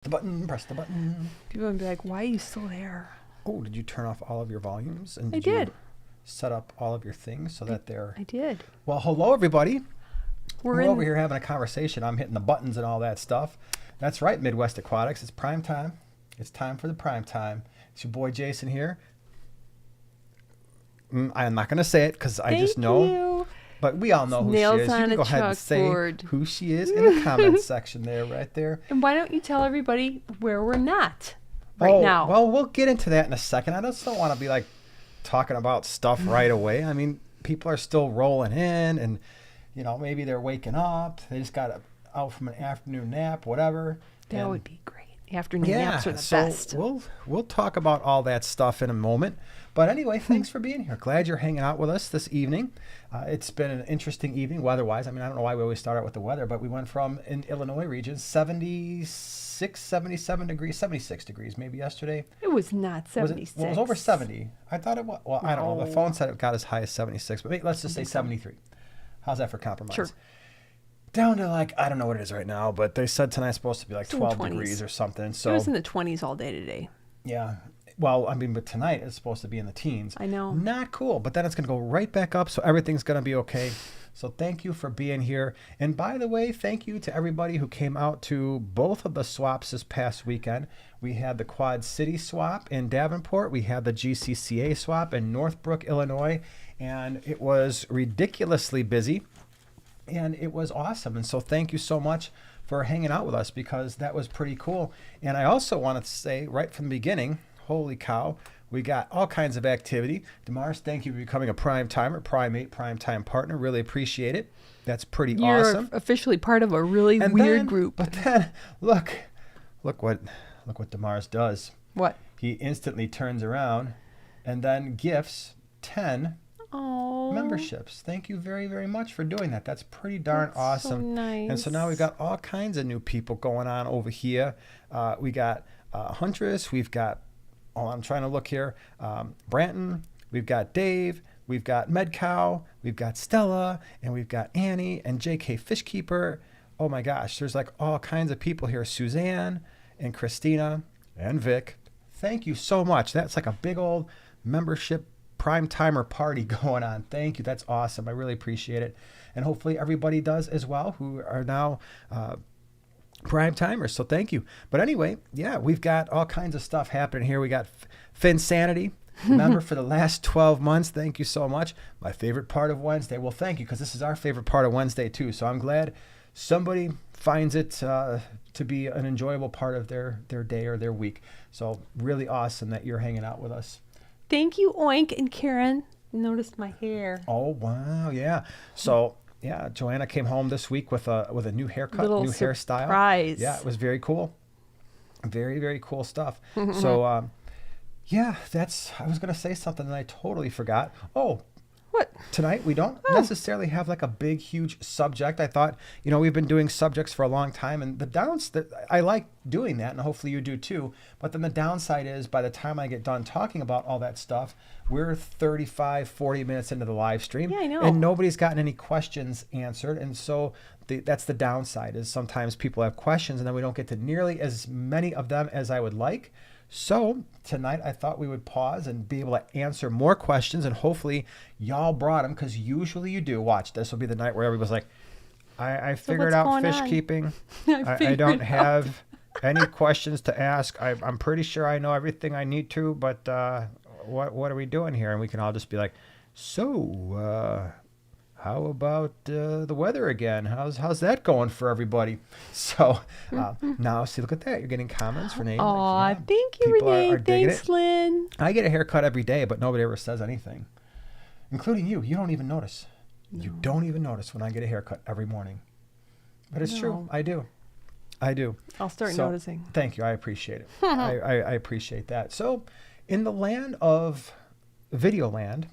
The button, press the button. People would be like, why are you still there? Oh, did you turn off all of your volumes? And I did you did. set up all of your things so that they're... I did. Well, hello, everybody. We're in... over here having a conversation. I'm hitting the buttons and all that stuff. That's right, Midwest Aquatics. It's prime time. It's time for the prime time. It's your boy Jason here. I'm not going to say it because I just know. You. But we all know who she is. You can go ahead and say who she is in the comments section there, right there. And why don't you tell everybody where we're not now? Well, we'll get into that in a second. I just don't want to be like talking about stuff right away. I mean, people are still rolling in and, you know, maybe they're waking up. They just got out from an afternoon nap, whatever. That would be great. Afternoon naps are the best. We'll talk about all that stuff in a moment. But anyway, thanks for being here. Glad you're hanging out with us this evening. It's been an interesting evening weather-wise. I mean, I don't know why we always start out with the weather, but we went from, in Illinois region, 76 degrees maybe yesterday. It was not 76. It was over 70. I thought it was. Well, I don't know. The phone said it got as high as 76, but let's just say 73. How's that for compromise? Sure. Down to like, I don't know what it is right now, but they said tonight's supposed to be like 12 degrees or something. So it was in the 20s all day today. Yeah. Well, I mean, but tonight it's supposed to be in the teens. I know. Not cool, but then it's going to go right back up, so everything's going to be okay. So thank you for being here. And by the way, thank you to everybody who came out to both of the swaps this past weekend. We had the Quad City swap in Davenport. We had the GCCA swap in Northbrook, Illinois. And it was ridiculously busy. And it was awesome. And so thank you so much for hanging out with us because that was pretty cool. And I also wanted to say right from the beginning, holy cow, we got all kinds of activity. Damaris, thank you for becoming a prime timer, primate, prime time partner. Really appreciate it. That's pretty awesome. You're officially part of a really weird group. But then look what Damaris does. What? He instantly turns around and then gifts 10 memberships. Thank you very, very much for doing that. That's pretty darn awesome. So nice. And so now we've got all kinds of new people going on over here. We got Huntress. We've got, I'm trying to look here, Branton. We've got Dave. We've got Medcow. We've got Stella. And we've got Annie and JK Fishkeeper. Oh my gosh, there's like all kinds of people here. Suzanne and Christina and Vic. Thank you so much. That's like a big old membership prime timer party going on. Thank you. That's awesome. I really appreciate it. And hopefully everybody does as well who are now prime timers. So thank you. But anyway, yeah, we've got all kinds of stuff happening here. We got Finsanity. Remember for the last 12 months. Thank you so much. My favorite part of Wednesday. Well, thank you because this is our favorite part of Wednesday too. So I'm glad somebody finds it to be an enjoyable part of their day or their week. So really awesome that you're hanging out with us. Thank you, Oink and Karen. Noticed my hair. Oh, wow. Yeah. So, yeah, Joanna came home this week with a new haircut, new hairstyle. Surprise. Yeah, it was very cool. Very, very cool stuff. So, yeah, I was going to say something and I totally forgot. Oh, what? Tonight we don't necessarily have like a big, huge subject. I thought, you know, we've been doing subjects for a long time and I like doing that and hopefully you do too. But then the downside is by the time I get done talking about all that stuff, we're 35, 40 minutes into the live stream. Yeah, I know. And nobody's gotten any questions answered. And so that's the downside is sometimes people have questions and then we don't get to nearly as many of them as I would like. So tonight I thought we would pause and be able to answer more questions and hopefully y'all brought them because usually you do. Watch, this will be the night where everybody's like, I figured out fish keeping. I don't have any questions to ask. I'm pretty sure I know everything I need to, but what are we doing here? And we can all just be like, so how about the weather again? How's that going for everybody? So now, see, look at that. You're getting comments, Renee. Aw, thank you, Renee. Thanks, Lynn. I get a haircut every day, but nobody ever says anything, including you. You don't even notice. No. You don't even notice when I get a haircut every morning. But it's true. I do. I'll start noticing. Thank you. I appreciate it. I appreciate that. So in the land of video land,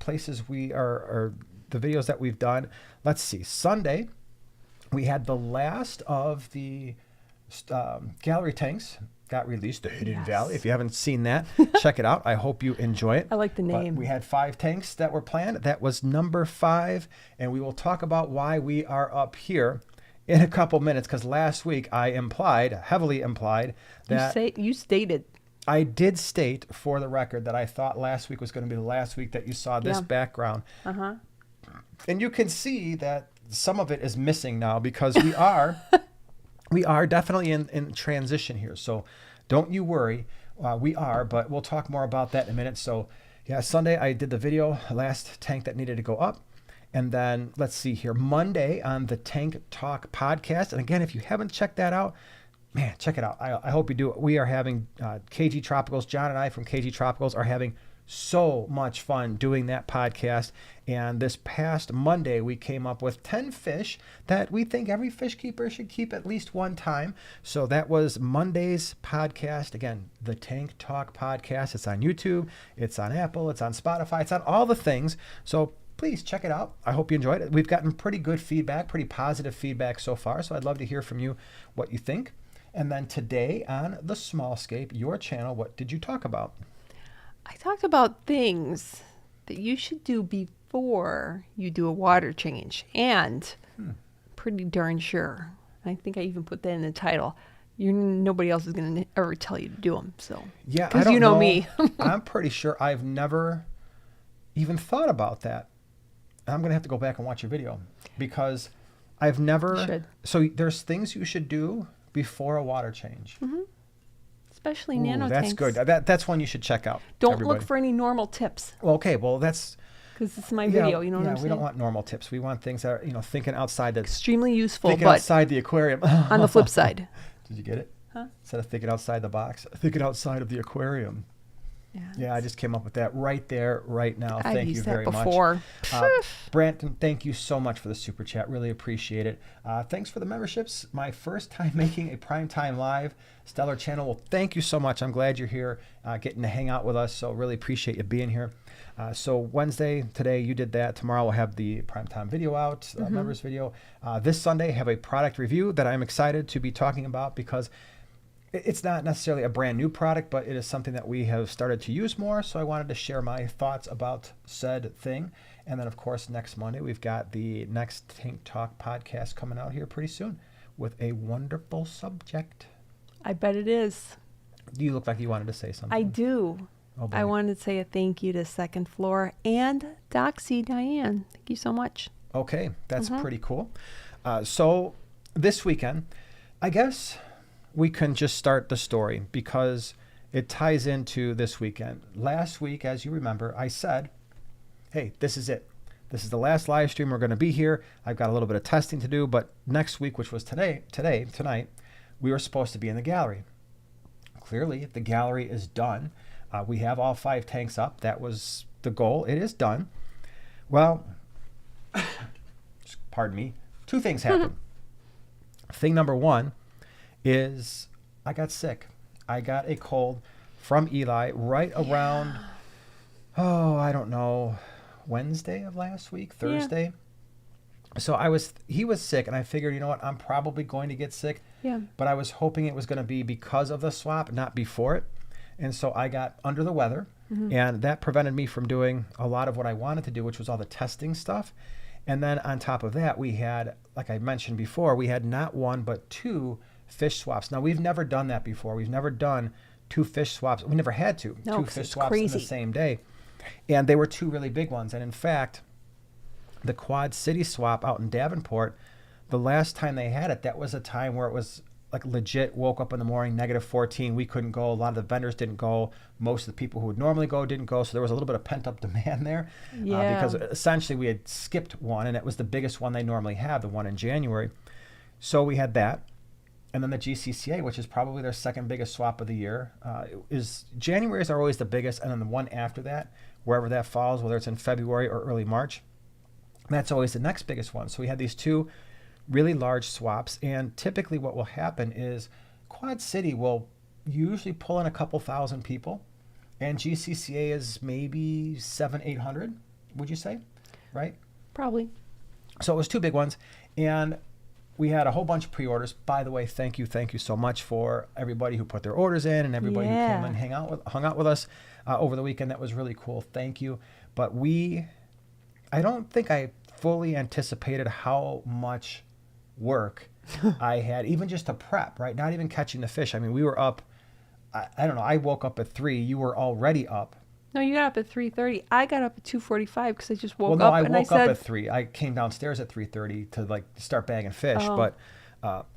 places we are the videos that we've done. Let's see. Sunday, we had the last of the gallery tanks got released, the Hidden Valley. If you haven't seen that, check it out. I hope you enjoy it. I like the name. But we had 5 tanks that were planned. That was number 5, and we will talk about why we are up here in a couple minutes, because last week I heavily implied, that You stated. I did state for the record that I thought last week was going to be the last week that you saw this Yeah. background. Uh-huh. And you can see that some of it is missing now, because we are definitely in transition here. So don't you worry. We are, but we'll talk more about that in a minute. So yeah, Sunday I did the video, last tank that needed to go up. And then let's see here, Monday on the Tank Talk podcast. And again, if you haven't checked that out, man, check it out. I hope you do. We are having KG Tropicals. John and I from KG Tropicals are having so much fun doing that podcast. And this past Monday, we came up with 10 fish that we think every fish keeper should keep at least one time. So that was Monday's podcast. Again, the Tank Talk podcast. It's on YouTube. It's on Apple. It's on Spotify. It's on all the things. So please check it out. I hope you enjoyed it. We've gotten pretty good feedback, pretty positive feedback so far. So I'd love to hear from you what you think. And then today on the Smallscape, your channel, what did you talk about? I talked about things that you should do before you do a water change. And pretty darn sure, I think I even put that in the title, nobody else is going to ever tell you to do them. So, yeah, because you know me. I'm pretty sure I've never even thought about that. I'm going to have to go back and watch your video, because I've never. You should. So there's things you should do before a water change. Mm-hmm. Especially Ooh, nano that's tanks. good. That's one you should check out. Don't everybody. look for any normal tips, Well, okay, well that's because this is my video. You know what I'm we saying? don't want normal tips. We want things that are thinking outside the Extremely useful, thinking but outside the aquarium. on the flip side. Did you get it? Huh? Instead of thinking outside the box, thinking outside of the aquarium. Yeah, I just came up with that right there, right now. I've Thank you used very that before. much. Branton, thank you so much for the super chat. Really appreciate it. Thanks for the memberships. My first time making a primetime live Stellar channel. Well, thank you so much. I'm glad you're here, getting to hang out with us. So really appreciate you being here. So Wednesday, today you did that. Tomorrow we'll have the primetime video out, members video. This Sunday, have a product review that I'm excited to be talking about, because it's not necessarily a brand new product, but it is something that we have started to use more. So I wanted to share my thoughts about said thing. And then, of course, next Monday, we've got the next Tank Talk podcast coming out here pretty soon with a wonderful subject. I bet it is. You look like you wanted to say something. I do. Oh, boy. I wanted to say a thank you to Second Floor and Doxy Diane. Thank you so much. Okay, that's pretty cool. So this weekend, I guess we can just start the story, because it ties into this weekend. Last week, as you remember, I said, hey, this is it. This is the last live stream. We're going to be here. I've got a little bit of testing to do, but next week, which was tonight, we were supposed to be in the gallery. Clearly, the gallery is done. We have all 5 tanks up. That was the goal. It is done. Well, pardon me, 2 things happened. Thing number 1 is I got sick. I got a cold from Eli right around, I don't know, Wednesday of last week, Thursday. Yeah. So he was sick, and I figured, you know what, I'm probably going to get sick. Yeah. But I was hoping it was going to be because of the swap, not before it. And so I got under the weather, and that prevented me from doing a lot of what I wanted to do, which was all the testing stuff. And then on top of that, we had, like I mentioned before, we had not 1, but 2 fish swaps. Now, we've never done that before. We've never done 2 fish swaps. We never had to. No, 2 fish swaps crazy. in the same day. And they were 2 really big ones. And in fact, the Quad City swap out in Davenport, the last time they had it, that was a time where it was like legit, woke up in the morning, -14. We couldn't go. A lot of the vendors didn't go. Most of the people who would normally go didn't go. So there was a little bit of pent up demand there. Yeah. Because essentially we had skipped one, and it was the biggest one they normally have, the one in January. So we had that. And then the GCCA, which is probably their second biggest swap of the year, January's are always the biggest. And then the one after that, wherever that falls, whether it's in February or early March, that's always the next biggest one. So we had these 2 really large swaps. And typically what will happen is Quad City will usually pull in a couple thousand people, and GCCA is maybe 700-800, would you say? Right? Probably. So it was 2 big ones. And we had a whole bunch of pre-orders. By the way, thank you so much for everybody who put their orders in, and everybody who came and hung out with us over the weekend. That was really cool. Thank you. But I don't think I fully anticipated how much work I had, even just to prep, right? Not even catching the fish. I mean, we were up, I don't know, I woke up at 3. You were already up. No, you got up at 3:30. I got up at 2:45 because I just woke Well, no, up I and I woke up said, at 3. I came downstairs at 3:30 to like start bagging fish, Oh. but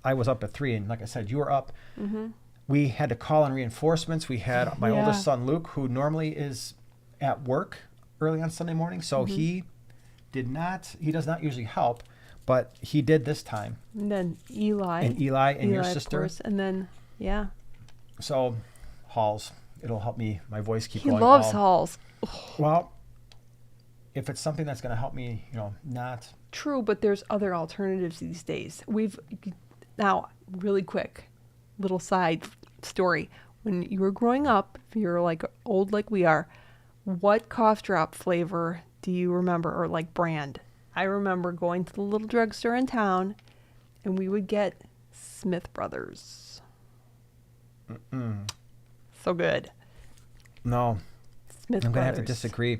I was up at 3, and like I said, you were up. We had to call in reinforcements. We had my Yeah. oldest son, Luke, who normally is at work early on Sunday morning, so he does not usually help, but he did this time. and then Eli. And Eli and your of sister. course, and then, yeah. So, Halls, it'll help me, my voice keep He going. loves Halls. Well, if it's something that's going to help me, not. True, but there's other alternatives these days. Now, really quick, little side story. When you were growing up, if you're like old like we are, what cough drop flavor do you remember, or like brand? I remember going to the little drugstore in town, and we would get Smith Brothers. So good. No, Smith I'm going to have Brothers. to disagree.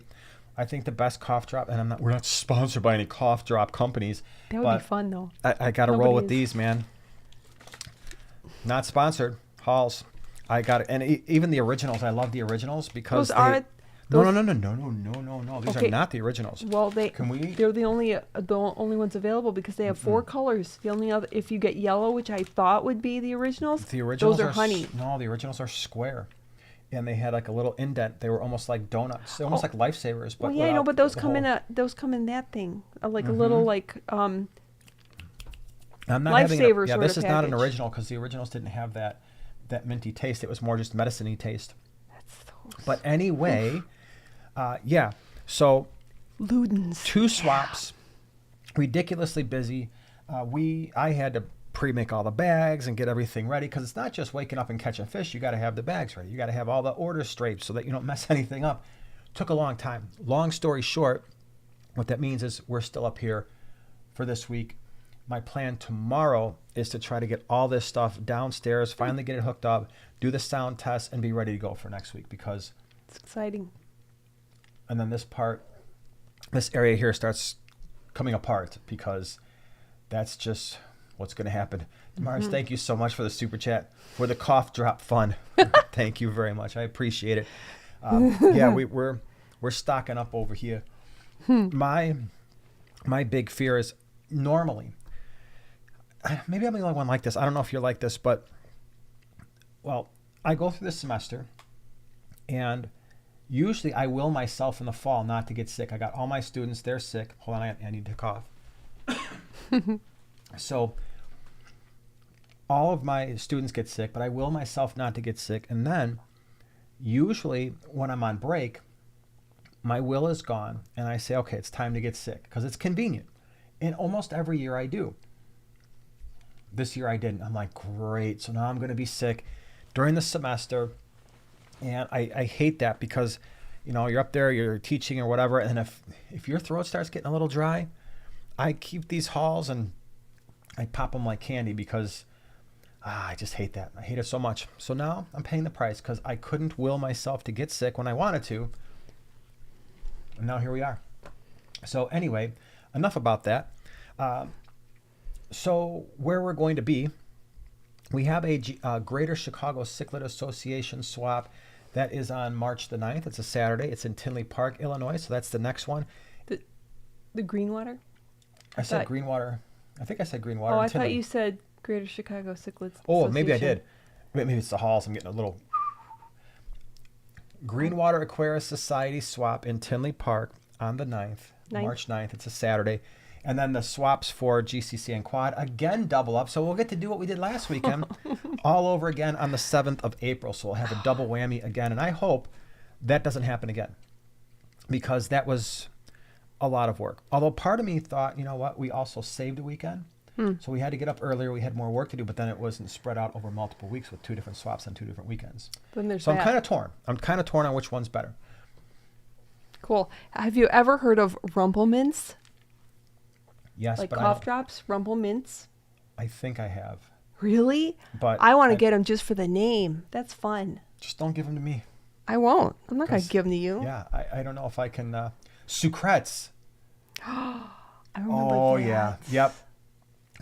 I think the best cough drop, and we're not sponsored by any cough drop companies. That would but be fun, though. I got to roll Nobody with is. these, man. Not sponsored. Halls. I got it. And even the originals, I love the originals because Those are No. those- These Okay. are not the originals. Well, Can we? they're the only ones available because they have 4 colors. The only other, if you get yellow, which I thought would be the originals, The originals those are honey. No, the originals are square, and they had like a little indent. They were almost like donuts, almost like lifesavers. But Well, yeah, I know, without but those the come in whole- those come in that thing, like a little like I'm not having a, lifesaver yeah, sort this of is not an package. original because the originals didn't have that minty taste. It was more just medicine-y taste. That's so But anyway, yeah. So Ludens. 2 swaps, ridiculously busy. I had to pre-make all the bags and get everything ready because it's not just waking up and catching fish. You got to have the bags ready. You got to have all the orders straight so that you don't mess anything up. Took a long time. Long story short, what that means is we're still up here for this week. My plan tomorrow is to try to get all this stuff downstairs, finally get it hooked up, do the sound test, and be ready to go for next week because, It's exciting. and then this area here starts coming apart because that's just what's going to happen. Mars, thank you so much for the super chat, for the cough drop fun. Thank you very much. I appreciate it. Yeah, we're stocking up over here. My big fear is normally, maybe I'm the only one like this. I don't know if you're like this, but well, I go through this semester and usually I will myself in the fall not to get sick. I got all my students, they're sick. Hold on, I need to cough. So all of my students get sick, but I will myself not to get sick. And then usually when I'm on break, my will is gone and I say, okay, it's time to get sick because it's convenient. And almost every year I do. This year I didn't. I'm like, great. So now I'm going to be sick during the semester. And I hate that because, you're up there, you're teaching or whatever. And if your throat starts getting a little dry, I keep these Halls and I pop them like candy because I just hate that. I hate it so much. So now I'm paying the price because I couldn't will myself to get sick when I wanted to. And now here we are. So anyway, enough about that. So where we're going to be, we have a Greater Chicago Cichlid Association swap that is on March the 9th. It's a Saturday. It's in Tinley Park, Illinois. So that's the next one. The Greenwater? I said Greenwater. I think I said Greenwater. Oh, I in Tinley. thought you said Greater Chicago Cichlids. Oh, maybe I Association. did. Maybe it's the Halls. I'm getting a little. Greenwater Aquarius Society swap in Tinley Park on the 9th, March 9th. It's a Saturday. And then the swaps for GCC and Quad, again, double up. So we'll get to do what we did last weekend all over again on the 7th of April. So we'll have a double whammy again. And I hope that doesn't happen again because that was a lot of work. Although part of me thought, you know what, we also saved a weekend. So we had to get up earlier. We had more work to do, but then it wasn't spread out over multiple weeks with 2 different swaps on 2 different weekends. Then there's So that. I'm kind of torn. I'm kind of torn on which one's better. Cool. Have you ever heard of rumple mints? Yes, Like but cough drops, rumple mints? I think I have. Really? But I want to get them just for the name. That's fun. Just don't give them to me. I won't. I'm not going to 'Cause- give them to you. Yeah, I don't know if I can. Sucrets. I remember Oh, that. yeah. Yep.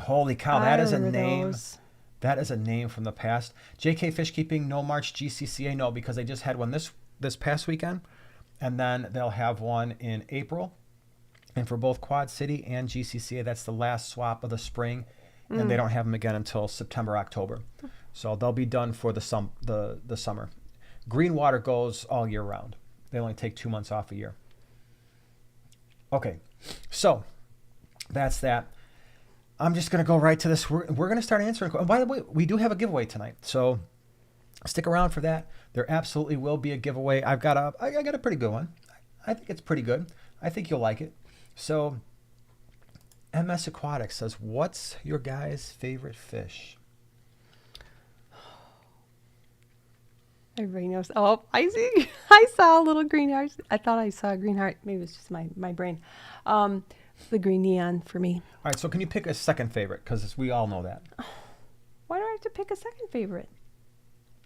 Holy cow, I that is a remember name. those. That is a name from the past. JK Fishkeeping, no March GCCA, no, because they just had one this past weekend, and then they'll have one in April. And for both Quad City and GCCA, that's the last swap of the spring, and they don't have them again until September, October. So they'll be done for the summer. Green water goes all year round. They only take 2 months off a year. Okay, so that's that. I'm just going to go right to this. We're going to start answering. By the way, we do have a giveaway tonight, so stick around for that. There absolutely will be a giveaway. I got a pretty good one. I think it's pretty good. I think you'll like it. So MS Aquatics says, what's your guys' favorite fish? Everybody knows. Oh, I see. I saw a little green heart. I thought I saw a green heart. Maybe it's just my brain. The green neon for me. All right, so can you pick a second favorite? Because we all know that. Why do I have to pick a second favorite?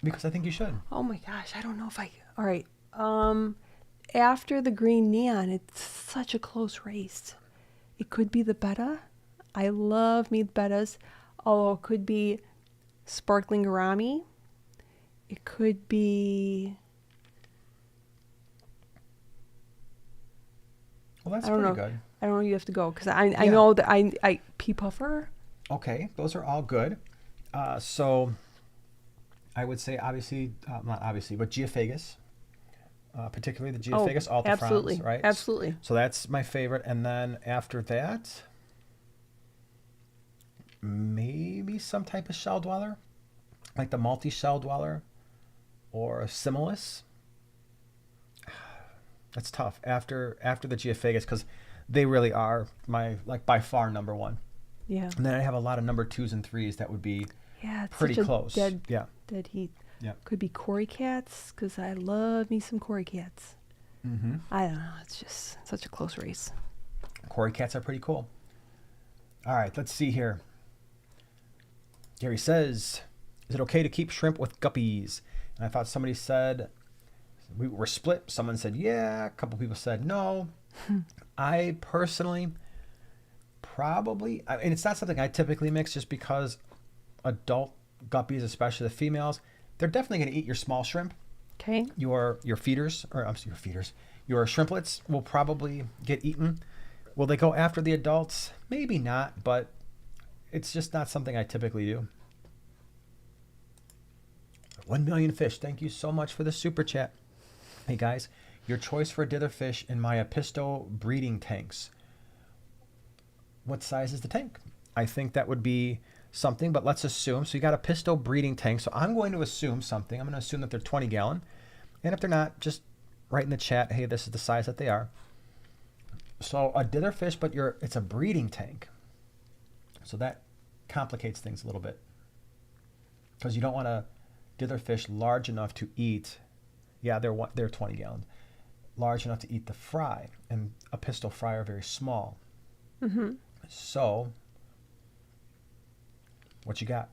Because I think you should. Oh my gosh, I don't know if I. All right. After the green neon, it's such a close race. It could be the betta. I love me the bettas. Although it could be sparkling gourami. It could be. Well, that's I don't pretty know. good. I don't know. You have to go because I Yeah. know that I pea puffer. Okay, those are all good. So I would say obviously, not obviously, but Geophagus, particularly the Geophagus altifrons, absolutely, right? absolutely. So that's my favorite. And then after that, maybe some type of shell dweller, like the multi-shell dweller or a Similis. That's tough after the Geophagus because they really are my by far number one. Yeah. And then I have a lot of number 2s and 3s that would be Yeah. It's pretty such a close. Dead Yeah. heat. Yeah. Could be cory cats because I love me some cory cats. Mm-hmm. I don't know. It's just such a close race. Cory cats are pretty cool. All right, let's see here. Gary says, is it okay to keep shrimp with guppies? And I thought somebody said we were split. Someone said, yeah. A couple people said no. I personally probably, and it's not something I typically mix just because adult guppies, especially the females, they're definitely going to eat your small shrimp. Okay. Your feeders, or I'm sorry, your feeders, your shrimplets will probably get eaten. Will they go after the adults? Maybe not, but it's just not something I typically do. 1 million fish. Thank you so much for the super chat. Hey guys, your choice for dither fish in my Apisto breeding tanks. What size is the tank? I think that would be something, but let's assume. So you got a Apisto breeding tank. So I'm going to assume something. I'm going to assume that they're 20 gallon. And if they're not, just write in the chat, hey, this is the size that they are. So a dither fish, but it's a breeding tank. So that complicates things a little bit. Because you don't want a dither fish large enough to eat. Yeah, they're 20 gallons. Large enough to eat the fry. And Apisto fry are very small. Mm-hmm. So, what you got?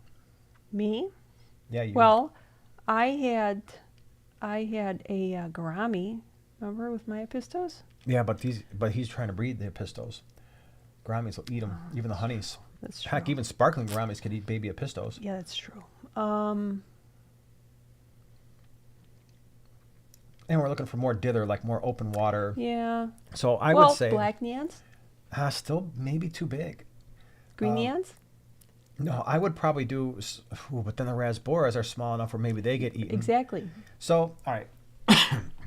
Me? Yeah, you. Well, I had a gourami. Remember with my Apistos? Yeah, but he's trying to breed the Apistos. Gouramis will eat them, even the honeys. That's true. Heck, even sparkling gouramis could eat baby Apistos. Yeah, that's true. And we're looking for more dither, like more open water. Yeah. So I would say black neons, still maybe too big. green neons. No, I would probably do, but then the rasboras are small enough where maybe they get eaten. Exactly. So, all right,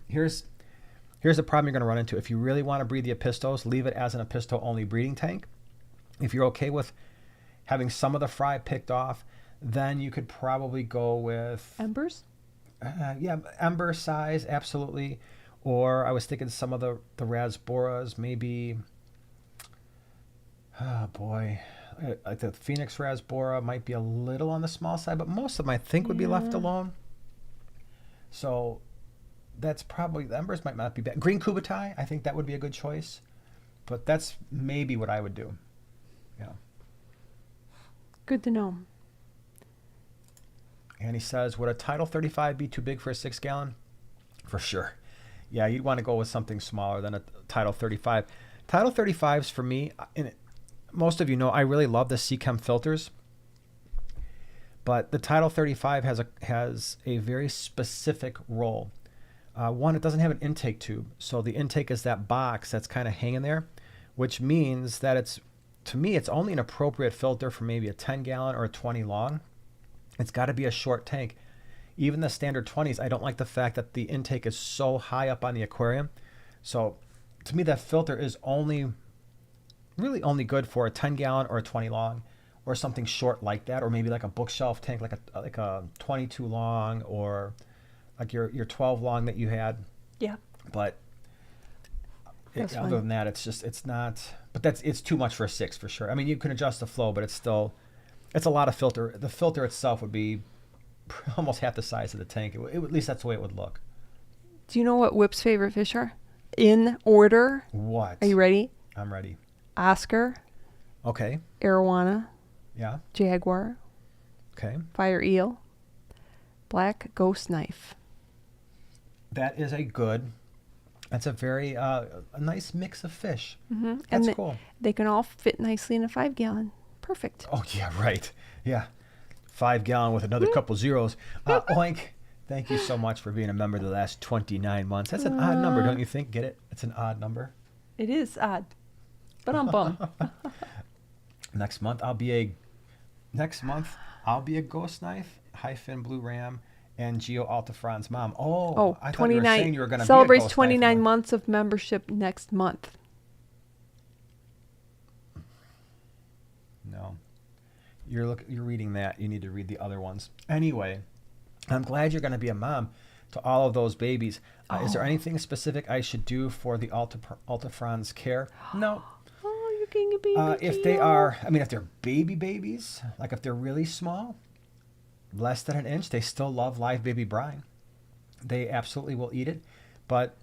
here's the problem you're going to run into. If you really want to breed the Apistos, leave it as an Apisto-only breeding tank. If you're okay with having some of the fry picked off, then you could probably go with Embers. yeah, ember size, absolutely. Or I was thinking some of the rasboras, maybe. Oh boy, like the Phoenix rasbora might be a little on the small side, but most of them I think would be left alone. So that's probably, the embers might not be bad. Green kubutai, I think that would be a good choice, but that's maybe what I would do. Yeah. Good to know. And he says, would a Tidal 35 be too big for a 6 gallon? For sure. Yeah, you'd want to go with something smaller than a Tidal 35. Tidal 35s for me, most of you know, I really love the Seachem filters, but the Tidal 35 has a very specific role. One, it doesn't have an intake tube, so the intake is that box that's kind of hanging there, which means that to me, it's only an appropriate filter for maybe a 10 gallon or a 20 long. It's got to be a short tank. Even the standard 20s, I don't like the fact that the intake is so high up on the aquarium. So to me, that filter is really only good for a 10 gallon or a 20 long, or something short like that, or maybe like a bookshelf tank, like a 22 long, or like your 12 long that you had. Yeah. But other than that, it's not. But it's too much for a 6 for sure. I mean, you can adjust the flow, but it's a lot of filter. The filter itself would be almost half the size of the tank. At least that's the way it would look. Do you know what Whip's favorite fish are? In order. What? Are you ready? I'm ready. Oscar. Okay. Arowana. Yeah. Jaguar. Okay. Fire eel. Black ghost knife. That is that's a very a nice mix of fish. Mm-hmm. That's cool. They can all fit nicely in a 5 gallon. Perfect. Oh, yeah, right. Yeah. 5 gallon with another couple zeros. Oink. Thank you so much for being a member the last 29 months. That's an odd number, don't you think? Get it? It's an odd number. It is odd. But I'm bummed. Next month I'll be a ghost knife - blue ram and Geo Altafron's mom. Oh, I thought you were saying you were going to celebrates be a ghost 29 knife. months of membership next month. No. You're reading that. You need to read the other ones. Anyway, I'm glad you're going to be a mom to all of those babies. Is there anything specific I should do for the Altafron's care? No. Oh, you're getting a baby. If they are, if they're babies, like if they're really small, less than an inch, they still love live baby brine. They absolutely will eat it. But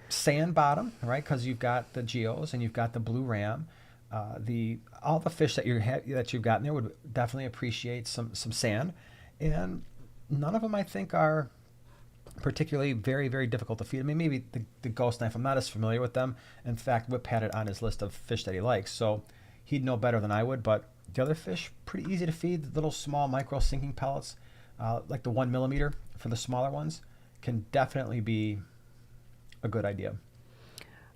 sand bottom, right? Because you've got the geos and you've got the blue ram. All the fish that you've gotten there would definitely appreciate some sand, and none of them I think are particularly very, very difficult to feed. I mean, maybe the ghost knife, I'm not as familiar with them. In fact, Whip had it on his list of fish that he likes, so he'd know better than I would. But the other fish, pretty easy to feed. Little small micro sinking pellets, like the 1 millimeter for the smaller ones, can definitely be a good idea.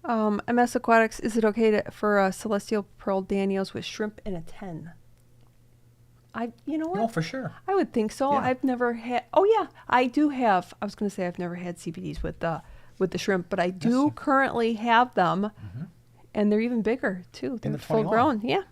MS Aquatics, is it okay for Celestial Pearl Danios with shrimp and a 10? You know what? No, for sure. I would think so. Yeah. I've never had. Oh yeah, I do have. I was going to say I've never had CBDs with the shrimp, but I do currently have them, and they're even bigger too. They're full grown. Yeah.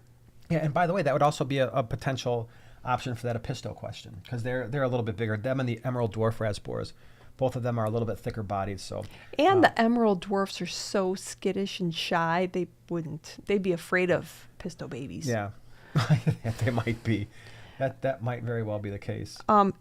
Yeah, and by the way, that would also be a potential option for that Episto question, because they're a little bit bigger. Them and the Emerald Dwarf Rasboras, both of them are a little bit thicker bodied. So. And the Emerald Dwarfs are so skittish and shy. They'd be afraid of Pisto babies. Yeah, they might be. That might very well be the case.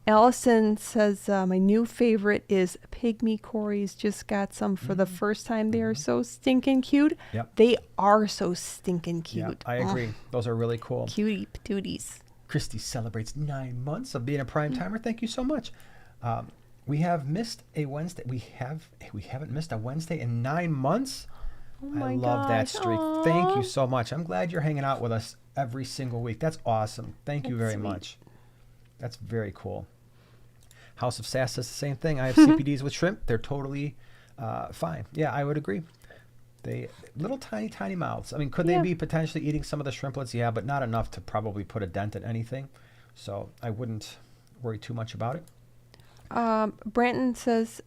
Allison says, my new favorite is Pygmy Corys. Just got some for the first time. They are so stinking cute. Yep. They are so stinking cute. Yeah, I agree. Those are really cool. Cutie patooties. Christy celebrates 9 months of being a prime timer. Thank you so much. We have missed a Wednesday. We haven't missed a Wednesday in 9 months. Oh my I love that gosh. streak. Aw. Thank you so much. I'm glad you're hanging out with us every single week. That's awesome. Thank you very much. That's very cool. House of Sass does the same thing. I have CPDs with shrimp. They're totally fine. Yeah, I would agree. They little tiny mouths. I mean, could they be potentially eating some of the shrimplets? Yeah, but not enough to probably put a dent in anything. So I wouldn't worry too much about it. Branton says,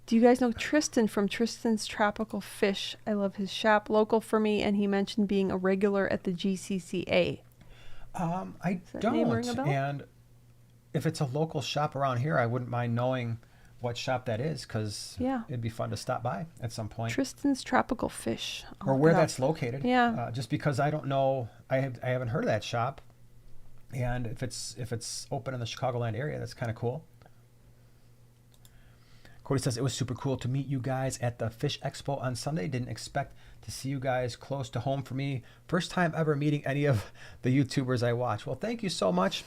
do you guys know Tristan from Tristan's Tropical Fish? I love his shop, local for me, and he mentioned being a regular at the GCCA. I Does that name ring a don't. bell? And if it's a local shop around here, I wouldn't mind knowing what shop that is, because it'd be fun to stop by at some point. Tristan's Tropical Fish. I'll Or look where it up. that's located. Yeah. Just because I don't know, I haven't heard of that shop. And if it's open in the Chicagoland area, that's kind of cool. Cody says, it was super cool to meet you guys at the Fish Expo on Sunday. Didn't expect to see you guys close to home for me. First time ever meeting any of the YouTubers I watch. Well, thank you so much.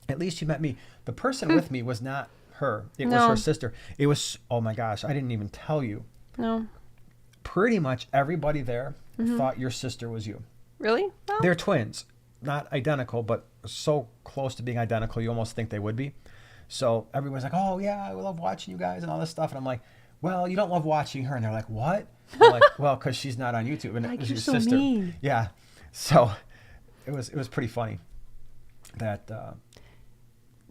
At least you met me. The person with me was not her. It was her sister. It was, oh my gosh, I didn't even tell you. No. Pretty much everybody there thought your sister was you. Really? Well, They're twins, not identical, but so close to being identical, you almost think they would be. So everyone's like, "Oh yeah, I love watching you guys and all this stuff," and I'm like, "Well, you don't love watching her," and they're like, "What?" I'm like, "Well, because she's not on YouTube, and it like was you're your so sister." mean. Yeah, so it was pretty funny that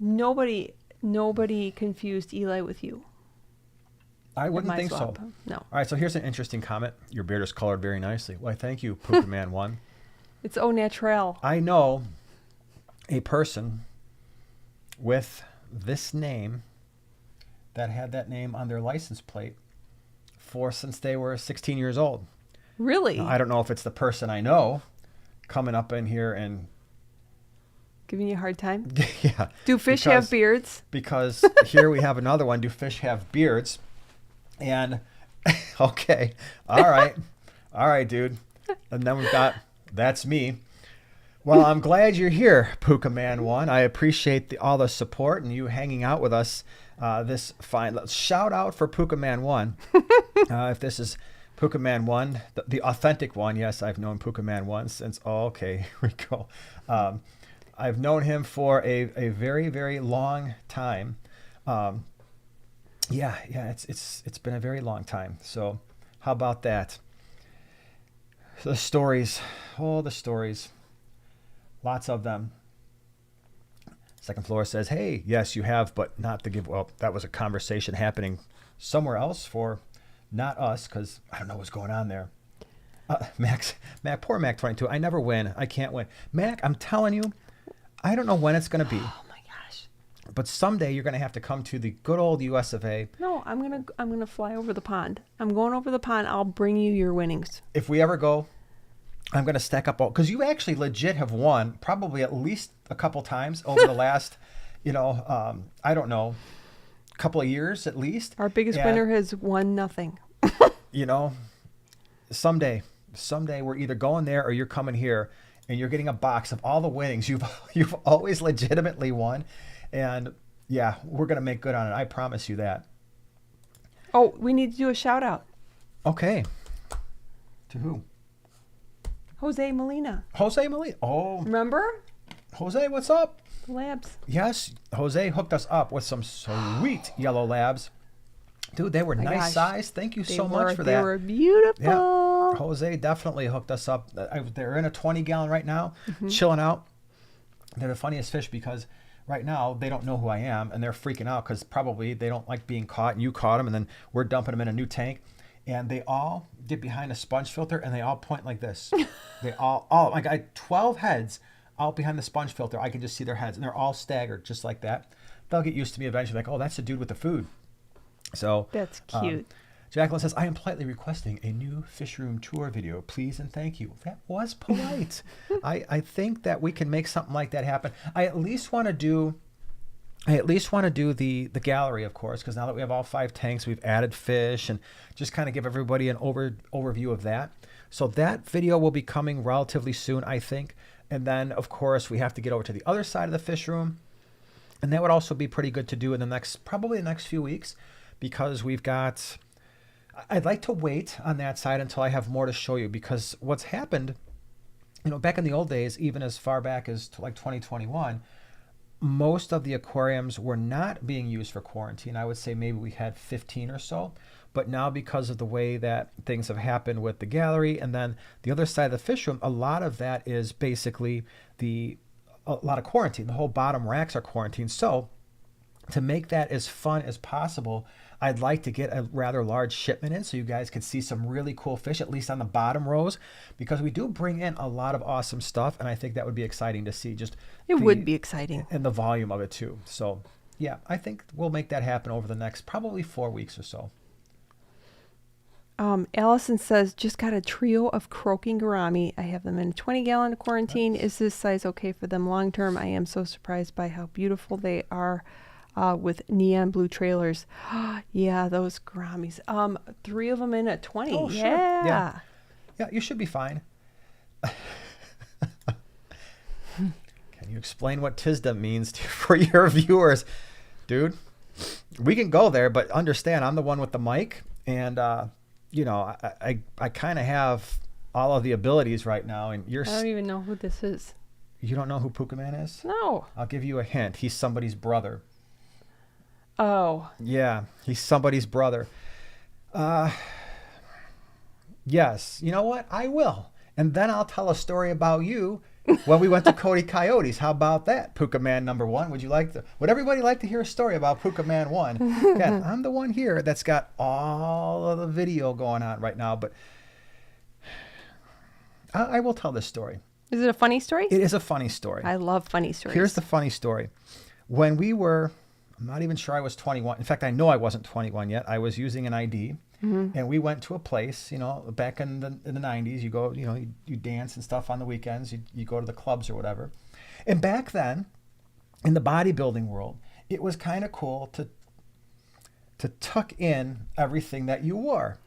Nobody confused Eli with you. I at wouldn't my think swap. so. No. All right, so here's an interesting comment. Your beard is colored very nicely. Why, thank you, Puka Man One. It's au naturel. I know a person with this name that had that name on their license plate since they were 16 years old. Really? Now, I don't know if it's the person I know coming up in here and Giving you a hard time? yeah. Do fish have beards? Because here we have another one. Do fish have beards? And okay, all right, dude. And then we've got that's me. Well, I'm glad you're here, Puka Man One. I appreciate all the support and you hanging out with us. This fine shout out for Puka Man One. If this is Puka Man One, the authentic one. Yes, I've known Puka Man One since. Oh, okay, here we go. I've known him for a very, very long time. Yeah, it's been a very long time. So how about that? The stories, the stories, lots of them. Second floor says, "Hey, yes, you have, but not the give." Well, that was a conversation happening somewhere else for not us, because I don't know what's going on there. Mac, poor Mac 22. I never win. I can't win. Mac, I'm telling you, I don't know when it's going to be. Oh my gosh. But someday you're going to have to come to the good old US of A. No, I'm gonna fly over the pond. I'm going over the pond. I'll bring you your winnings. If we ever go, I'm going to stack up all, because you actually legit have won probably at least a couple times over the last, I don't know, couple of years at least. Our biggest winner has won nothing. Someday we're either going there or you're coming here and you're getting a box of all the winnings you've always legitimately won. And yeah, we're going to make good on it. I promise you that. Oh, we need to do a shout out. Okay. To who? Jose Molina. Jose Molina. Oh, Remember? Jose, what's up? The labs. Yes, Jose hooked us up with some sweet yellow labs. Dude, they were nice size. Thank you so much for that. They were beautiful. Yeah. Jose definitely hooked us up. They're in a 20-gallon right now, chilling out. They're the funniest fish because right now they don't know who I am, and they're freaking out because probably they don't like being caught, and you caught them, and then we're dumping them in a new tank. And they all get behind a sponge filter, and they all point like this. They all, I got 12 heads out behind the sponge filter. I can just see their heads, and they're all staggered just like that. They'll get used to me eventually, like, oh, that's the dude with the food. So That's cute. Jacqueline says, I am politely requesting a new fish room tour video, please and thank you. That was polite. I think that we can make something like that happen. I at least want to do the gallery, of course, because now that we have all 5 tanks, we've added fish and just kind of give everybody an overview of that. So that video will be coming relatively soon, I think. And then, of course, we have to get over to the other side of the fish room. And that would also be pretty good to do in probably the next few weeks, because I'd like to wait on that side until I have more to show you, because what's happened, back in the old days, even as far back as like 2021, most of the aquariums were not being used for quarantine. I would say maybe we had 15 or so. But now, because of the way that things have happened with the gallery and then the other side of the fish room, a lot of that is basically a lot of quarantine. The whole bottom racks are quarantined. So to make that as fun as possible, I'd like to get a rather large shipment in so you guys could see some really cool fish, at least on the bottom rows, because we do bring in a lot of awesome stuff, and I think that would be exciting to see. It would be exciting. And the volume of it too. So yeah, I think we'll make that happen over the next probably 4 weeks or so. Allison says, just got a trio of croaking gourami. I have them in a 20-gallon quarantine. Nice. Is this size okay for them long term? I am so surprised by how beautiful they are. With neon blue trailers. Yeah, those gouramis. 3 of them in at 20. Oh, sure. Yeah, you should be fine. Can you explain what TISDA means for your viewers? Dude, we can go there, but understand I'm the one with the mic, and I kind of have all of the abilities right now, and I don't even know who this is. you don't know who Puka Man is? No. I'll give you a hint. He's somebody's brother. Oh. Yeah, he's somebody's brother. Yes, you know what? I will. And then I'll tell a story about you when we went to Cody Coyotes. How about that? Puka Man number 1. Would everybody like to hear a story about Puka Man 1? Again, I'm the one here that's got all of the video going on right now, but I will tell this story. Is it a funny story? It is a funny story. I love funny stories. Here's the funny story. When we were, I'm not even sure I was 21. In fact, I know I wasn't 21 yet. I was using an ID. And we went to a place, back in the 90s, you go, you dance and stuff on the weekends, you go to the clubs or whatever. And back then, in the bodybuilding world, it was kind of cool to tuck in everything that you wore.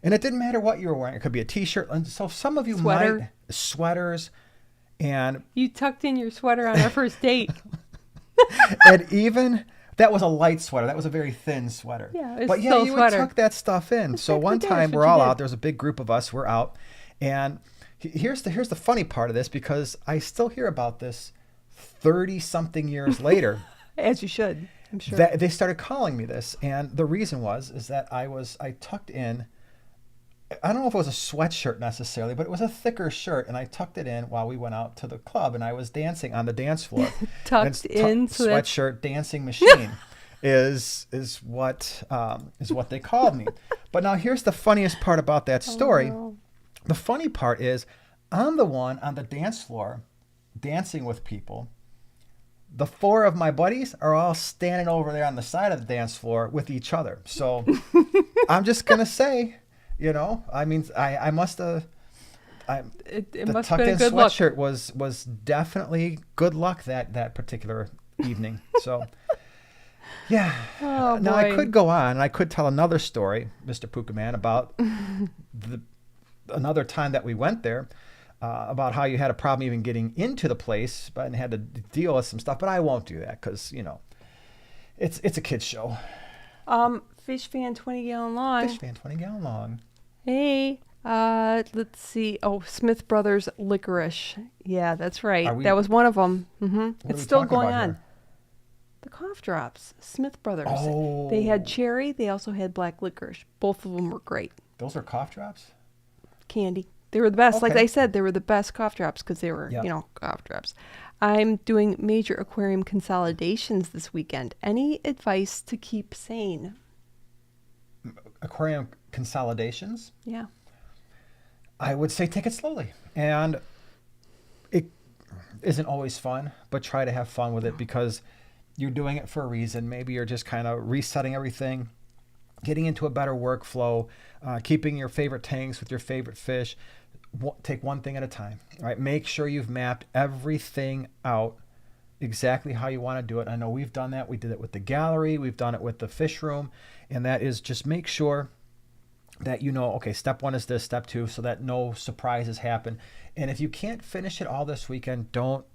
And it didn't matter what you were wearing. It could be a t-shirt. And so some of you sweaters. And you tucked in your sweater on our first date. and even... That was a light sweater. That was a very thin sweater. Yeah, it's but still you sweater. would tuck that stuff in. So one time we're all out. There's a big group of us. We're out, and here's the funny part of this, because I still hear about this 30-something years later. As you should, I'm sure. That they started calling me this, and the reason is that I tucked in. I don't know if it was a sweatshirt necessarily, but it was a thicker shirt, and I tucked it in while we went out to the club, and I was dancing on the dance floor. Tucked in, so sweatshirt dancing machine is what they called me. But now here's the funniest part about that story. Oh, no. The funny part is, I'm the one on the dance floor dancing with people. The 4 of my buddies are all standing over there on the side of the dance floor with each other. So I'm just gonna say. I must have. It must tucked have been in a good luck. sweatshirt was definitely good luck that particular evening. So, yeah. Oh, now boy. I could go on, and I could tell another story, Mr. Puka Man, about another time that we went there, about how you had a problem even getting into the place, but and had to deal with some stuff. But I won't do that because it's a kids show. Fish fan 20-gallon long. Fish fan 20-gallon long. Hey, let's see. Oh, Smith Brothers licorice. Yeah, that's right. That was one of them. It's still going on. Here? The cough drops. Smith Brothers. Oh. They had cherry. They also had black licorice. Both of them were great. Those are cough drops? Candy. They were the best. Okay. Like I said, they were the best cough drops because they were, cough drops. I'm doing major aquarium consolidations this weekend. Any advice to keep sane? Aquarium consolidations? Yeah. I would say take it slowly. And it isn't always fun, but try to have fun with it because you're doing it for a reason. Maybe you're just kind of resetting everything, getting into a better workflow, keeping your favorite tanks with your favorite fish. Take one thing at a time. All right? Make sure you've mapped everything out exactly how you want to do it. I know we've done that. We did it with the gallery. We've done it with the fish room. And that is just make sure that okay, step 1 is this, step 2, so that no surprises happen. And if you can't finish it all this weekend, don't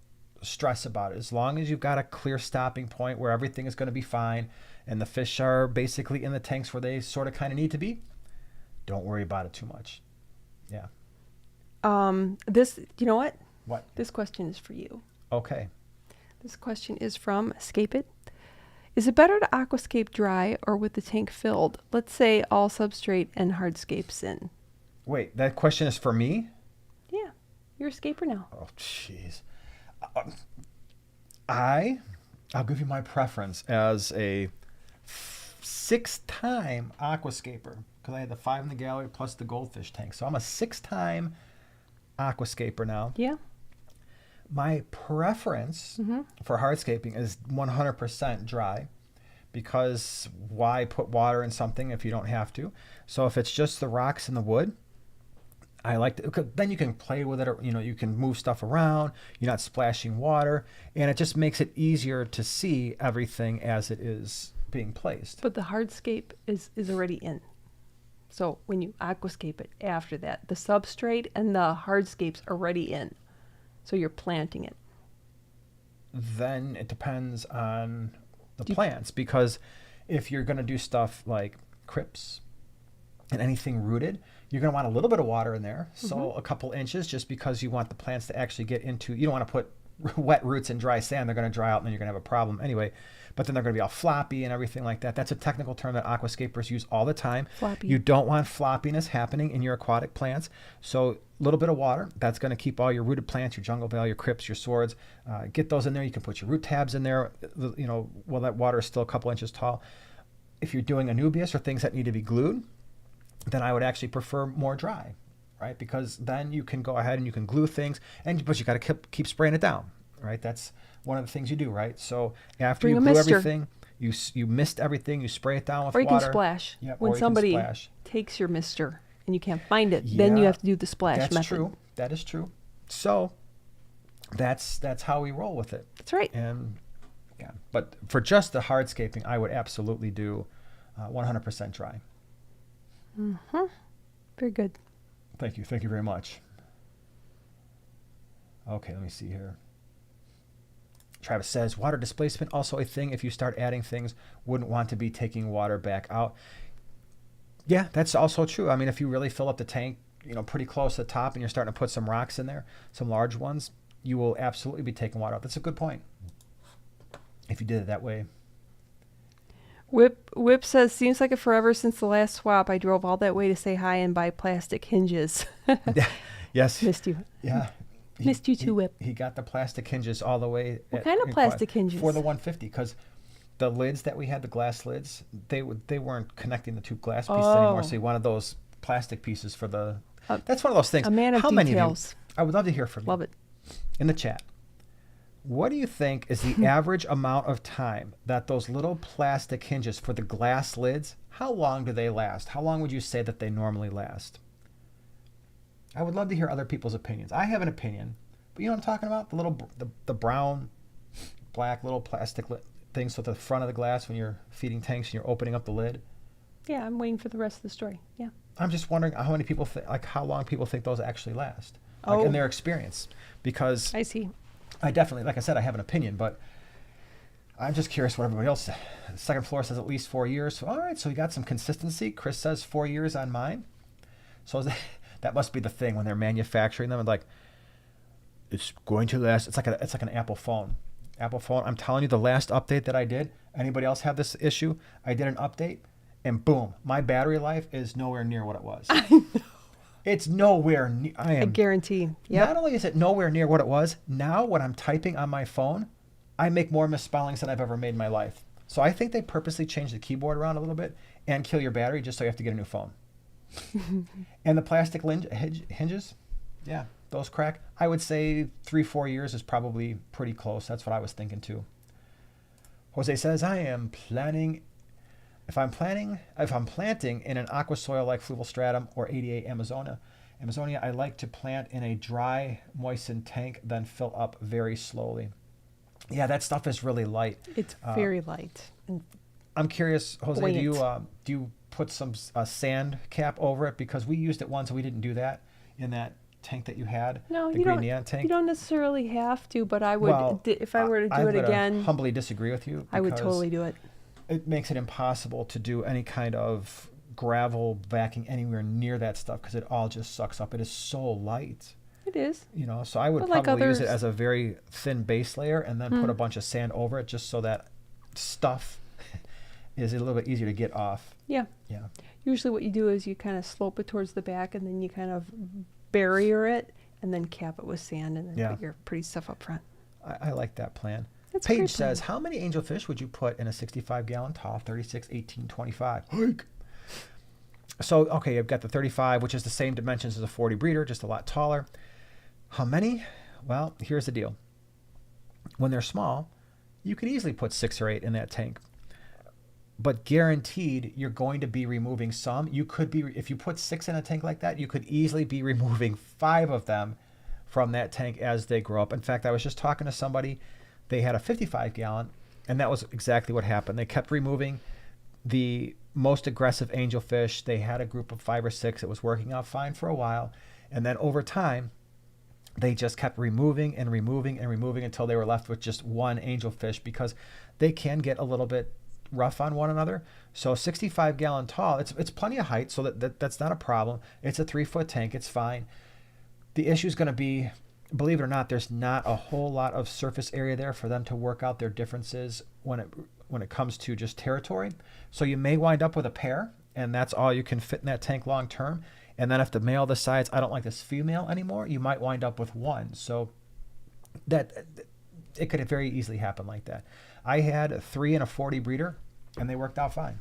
stress about it. As long as you've got a clear stopping point where everything is going to be fine and the fish are basically in the tanks where they sort of kind of need to be, don't worry about it too much. Yeah. You know what? What? This question is for you. Okay. This question is from Scape It. Is it better to aquascape dry or with the tank filled? Let's say all substrate and hardscapes in. Wait, that question is for me? Yeah, you're a scaper now. Oh, jeez. I'll give you my preference as a 6-time aquascaper because I had the 5 in the gallery plus the goldfish tank. So I'm a 6-time aquascaper now. Yeah. My preference for hardscaping is 100% dry because why put water in something if you don't have to? So if it's just the rocks and the wood, I like to, then you can play with it, or, you can move stuff around, you're not splashing water, and it just makes it easier to see everything as it is being placed. But the hardscape is already in. So when you aquascape it after that, the substrate and the hardscape's already in. So you're planting it. Then it depends on the plants, because if you're going to do stuff like crypts and anything rooted, You're going to want a little bit of water in there, so a couple inches, just because you want the plants to actually get into. You don't want to put wet roots in dry sand. They're going to dry out, and then you're going to have a problem anyway. But then they're going to be all floppy and everything like that. That's a technical term that aquascapers use all the time. Floppy. You don't want floppiness happening in your aquatic plants. So a little bit of water, that's going to keep all your rooted plants, your jungle veil, your crypts, your swords, get those in there. You can put your root tabs in there, while that water is still a couple inches tall. If you're doing anubias or things that need to be glued, then I would actually prefer more dry, right? Because then you can go ahead and you can glue things, but you got to keep spraying it down, right? That's one of the things you do, right? So after you glue everything, you mist everything, you spray it down with water. Or you can splash. Yep, when somebody takes your mister and you can't find it, then you have to do the splash method. That's true. That is true. So that's how we roll with it. That's right. And yeah, but for just the hardscaping, I would absolutely do 100% dry. Mm-hmm. Very good. Thank you. Thank you very much. Okay, let me see here. Travis says, water displacement, also a thing. If you start adding things, wouldn't want to be taking water back out. Yeah, that's also true. I mean, if you really fill up the tank, pretty close to the top, and you're starting to put some rocks in there, some large ones, you will absolutely be taking water out. That's a good point. If you did it that way. Whip says, seems like it forever since the last swap. I drove all that way to say hi and buy plastic hinges. Yes. Missed you. Yeah. Missed you too, Whip. He got the plastic hinges all the way. What kind of plastic hinges? For the 150, because the lids that we had, the glass lids, they weren't connecting the two glass pieces anymore. So you wanted those plastic pieces for the. That's one of those things. A man of How details. many of you? I would love to hear from you. Love it. In the chat. What do you think is the average amount of time that those little plastic hinges for the glass lids, how long do they last? How long would you say that they normally last? I would love to hear other people's opinions. I have an opinion, but you know what I'm talking about? The brown, black little plastic things at the front of the glass when you're feeding tanks and you're opening up the lid. Yeah, I'm waiting for the rest of the story. Yeah. I'm just wondering how many people how long people think those actually last, in their experience, because I see. I definitely, like I said, I have an opinion, but I'm just curious what everybody else says. The second floor says at least 4 years. So, all right, so you got some consistency. Chris says 4 years on mine. So that must be the thing when they're manufacturing them, and it's going to last. It's like an Apple phone. Apple phone. I'm telling you, the last update that I did. Anybody else have this issue? I did an update, and boom, my battery life is nowhere near what it was. I know. It's nowhere near. I guarantee. Yeah. Not only is it nowhere near what it was, now when I'm typing on my phone, I make more misspellings than I've ever made in my life. So I think they purposely changed the keyboard around a little bit and kill your battery just so you have to get a new phone. And the plastic hinges, yeah, those crack. I would say 3-4 years is probably pretty close. That's what I was thinking too. Jose says, if I'm planting in an aqua soil like fluval stratum or 88 Amazonia, I like to plant in a dry, moistened tank, then fill up very slowly. Yeah, that stuff is really light. It's very light. I'm curious, Jose, buoyant. do you put some sand cap over it? Because we used it once and we didn't do that in that tank that you had. No, the you green don't. neon tank. You don't necessarily have to, but I would. If I were to do it again, humbly disagree with you. I would totally do it. It makes it impossible to do any kind of gravel backing anywhere near that stuff because it all just sucks up. It is so light. It is. So I would probably use it as a very thin base layer and then put a bunch of sand over it just so that stuff is a little bit easier to get off. Yeah. Yeah. Usually what you do is you kind of slope it towards the back and then you kind of barrier it and then cap it with sand and then put your pretty stuff up front. I like that plan. That's Paige says, how many angelfish would you put in a 65-gallon tall 36, 18, 25? Hike. So, okay, I've got the 35, which is the same dimensions as a 40 breeder, just a lot taller. How many? Well, here's the deal. When they're small, you could easily put 6 or 8 in that tank. But guaranteed, you're going to be removing some. You could be, if you put 6 in a tank like that, you could easily be removing 5 of them from that tank as they grow up. In fact, I was just talking to somebody. They had a 55-gallon, and that was exactly what happened. They kept removing the most aggressive angelfish. They had a group of 5 or 6. It was working out fine for a while. And then over time, they just kept removing and removing and removing until they were left with just one angelfish because they can get a little bit rough on one another. So 65 gallon tall, it's plenty of height, so that's not a problem. It's a 3-foot tank, it's fine. The issue is going to be, believe it or not, there's not a whole lot of surface area there for them to work out their differences when it comes to just territory. So you may wind up with a pair, and that's all you can fit in that tank long term. And then if the male decides, I don't like this female anymore, you might wind up with one. So that it could very easily happen like that. I had a 3 and a 40 breeder, and they worked out fine.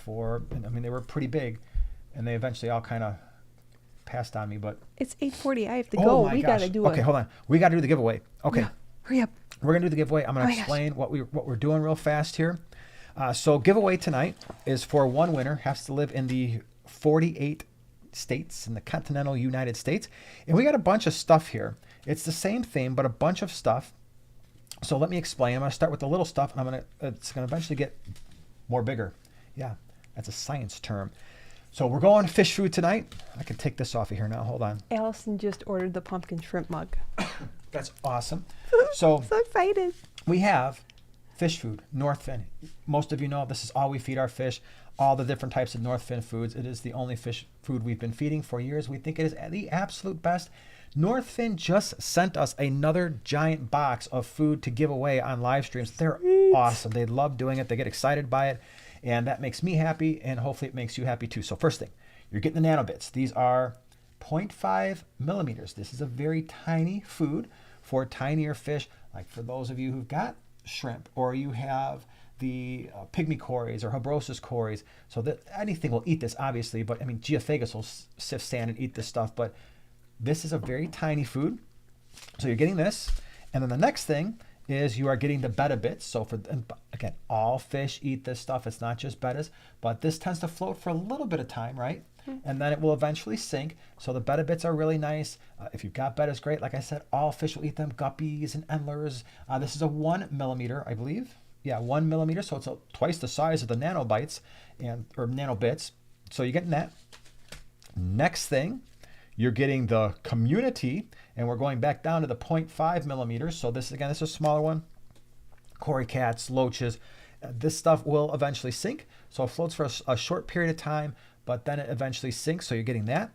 They were pretty big, and they eventually all kind of passed on me. But it's 8:40. I have to go. My we gosh. gotta do Okay, hold on. We got to do the giveaway. Okay. Yeah, hurry up. We're gonna do the giveaway. I'm gonna explain what we're doing real fast here. So giveaway tonight is for one winner, has to live in the 48 states in the continental United States, and we got a bunch of stuff here. It's the same thing, but a bunch of stuff. So let me explain. I'm gonna start with the little stuff, and it's gonna eventually get more bigger. Yeah, that's a science term. So we're going fish food tonight. I can take this off of here now. Hold on. Allison just ordered the pumpkin shrimp mug. That's awesome. So excited. We have fish food, North Fin. Most of you know this is all we feed our fish, all the different types of North Fin foods. It is the only fish food we've been feeding for years. We think it is the absolute best. North Fin just sent us another giant box of food to give away on live streams. They're awesome. They love doing it. They get excited by it. And that makes me happy, and hopefully it makes you happy too. So first thing, you're getting the nano bits. These are 0.5 millimeters. This is a very tiny food for tinier fish, like for those of you who've got shrimp, or you have the pygmy cories or habrosus cories. So that anything will eat this, obviously, but I mean, Geophagus will sift sand and eat this stuff, but this is a very tiny food. So you're getting this. And then the next thing is you are getting the betta bits. So again, all fish eat this stuff. It's not just bettas, but this tends to float for a little bit of time, right? And then it will eventually sink. So the betta bits are really nice. If you've got bettas, great. Like I said, all fish will eat them, guppies and endlers. This is a 1 millimeter, I believe. Yeah, 1 millimeter. So it's twice the size of the nanobites or nanobits. So you're getting that. Next thing, you're getting the community, and we're going back down to the 0.5 millimeters. So this is a smaller one. Cory cats, loaches. This stuff will eventually sink. So it floats for a short period of time, but then it eventually sinks. So you're getting that.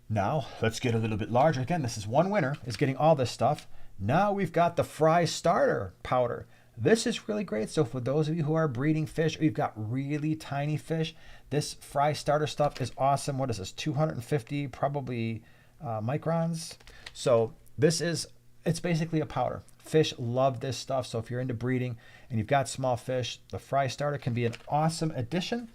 Now let's get a little bit larger. Again, this is one winner is getting all this stuff. Now we've got the fry starter powder. This is really great. So for those of you who are breeding fish, or you've got really tiny fish, this fry starter stuff is awesome. What is this? 250 probably microns. So it's basically a powder. Fish love this stuff. So if you're into breeding and you've got small fish, the fry starter can be an awesome addition.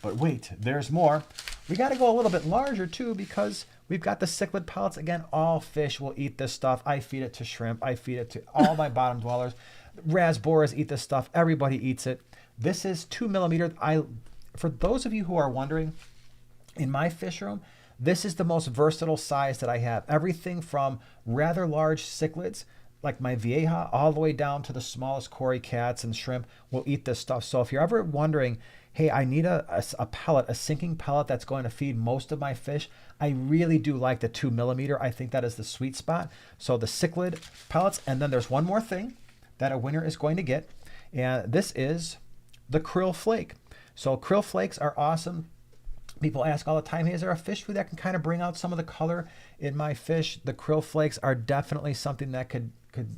But wait, there's more. We got to go a little bit larger too, because we've got the cichlid pellets. Again, all fish will eat this stuff. I feed it to shrimp. I feed it to all my bottom dwellers. Rasboras eat this stuff. Everybody eats it. This is 2 millimeters. For those of you who are wondering, in my fish room, this is the most versatile size that I have. Everything from rather large cichlids, like my vieja, all the way down to the smallest cory cats and shrimp will eat this stuff. So if you're ever wondering, hey, I need a pellet, a sinking pellet that's going to feed most of my fish, I really do like the 2 millimeter. I think that is the sweet spot. So the cichlid pellets, and then there's one more thing that a winner is going to get, and this is the krill flake. So krill flakes are awesome. People ask all the time, hey, is there a fish food that can kind of bring out some of the color in my fish? The krill flakes are definitely something that could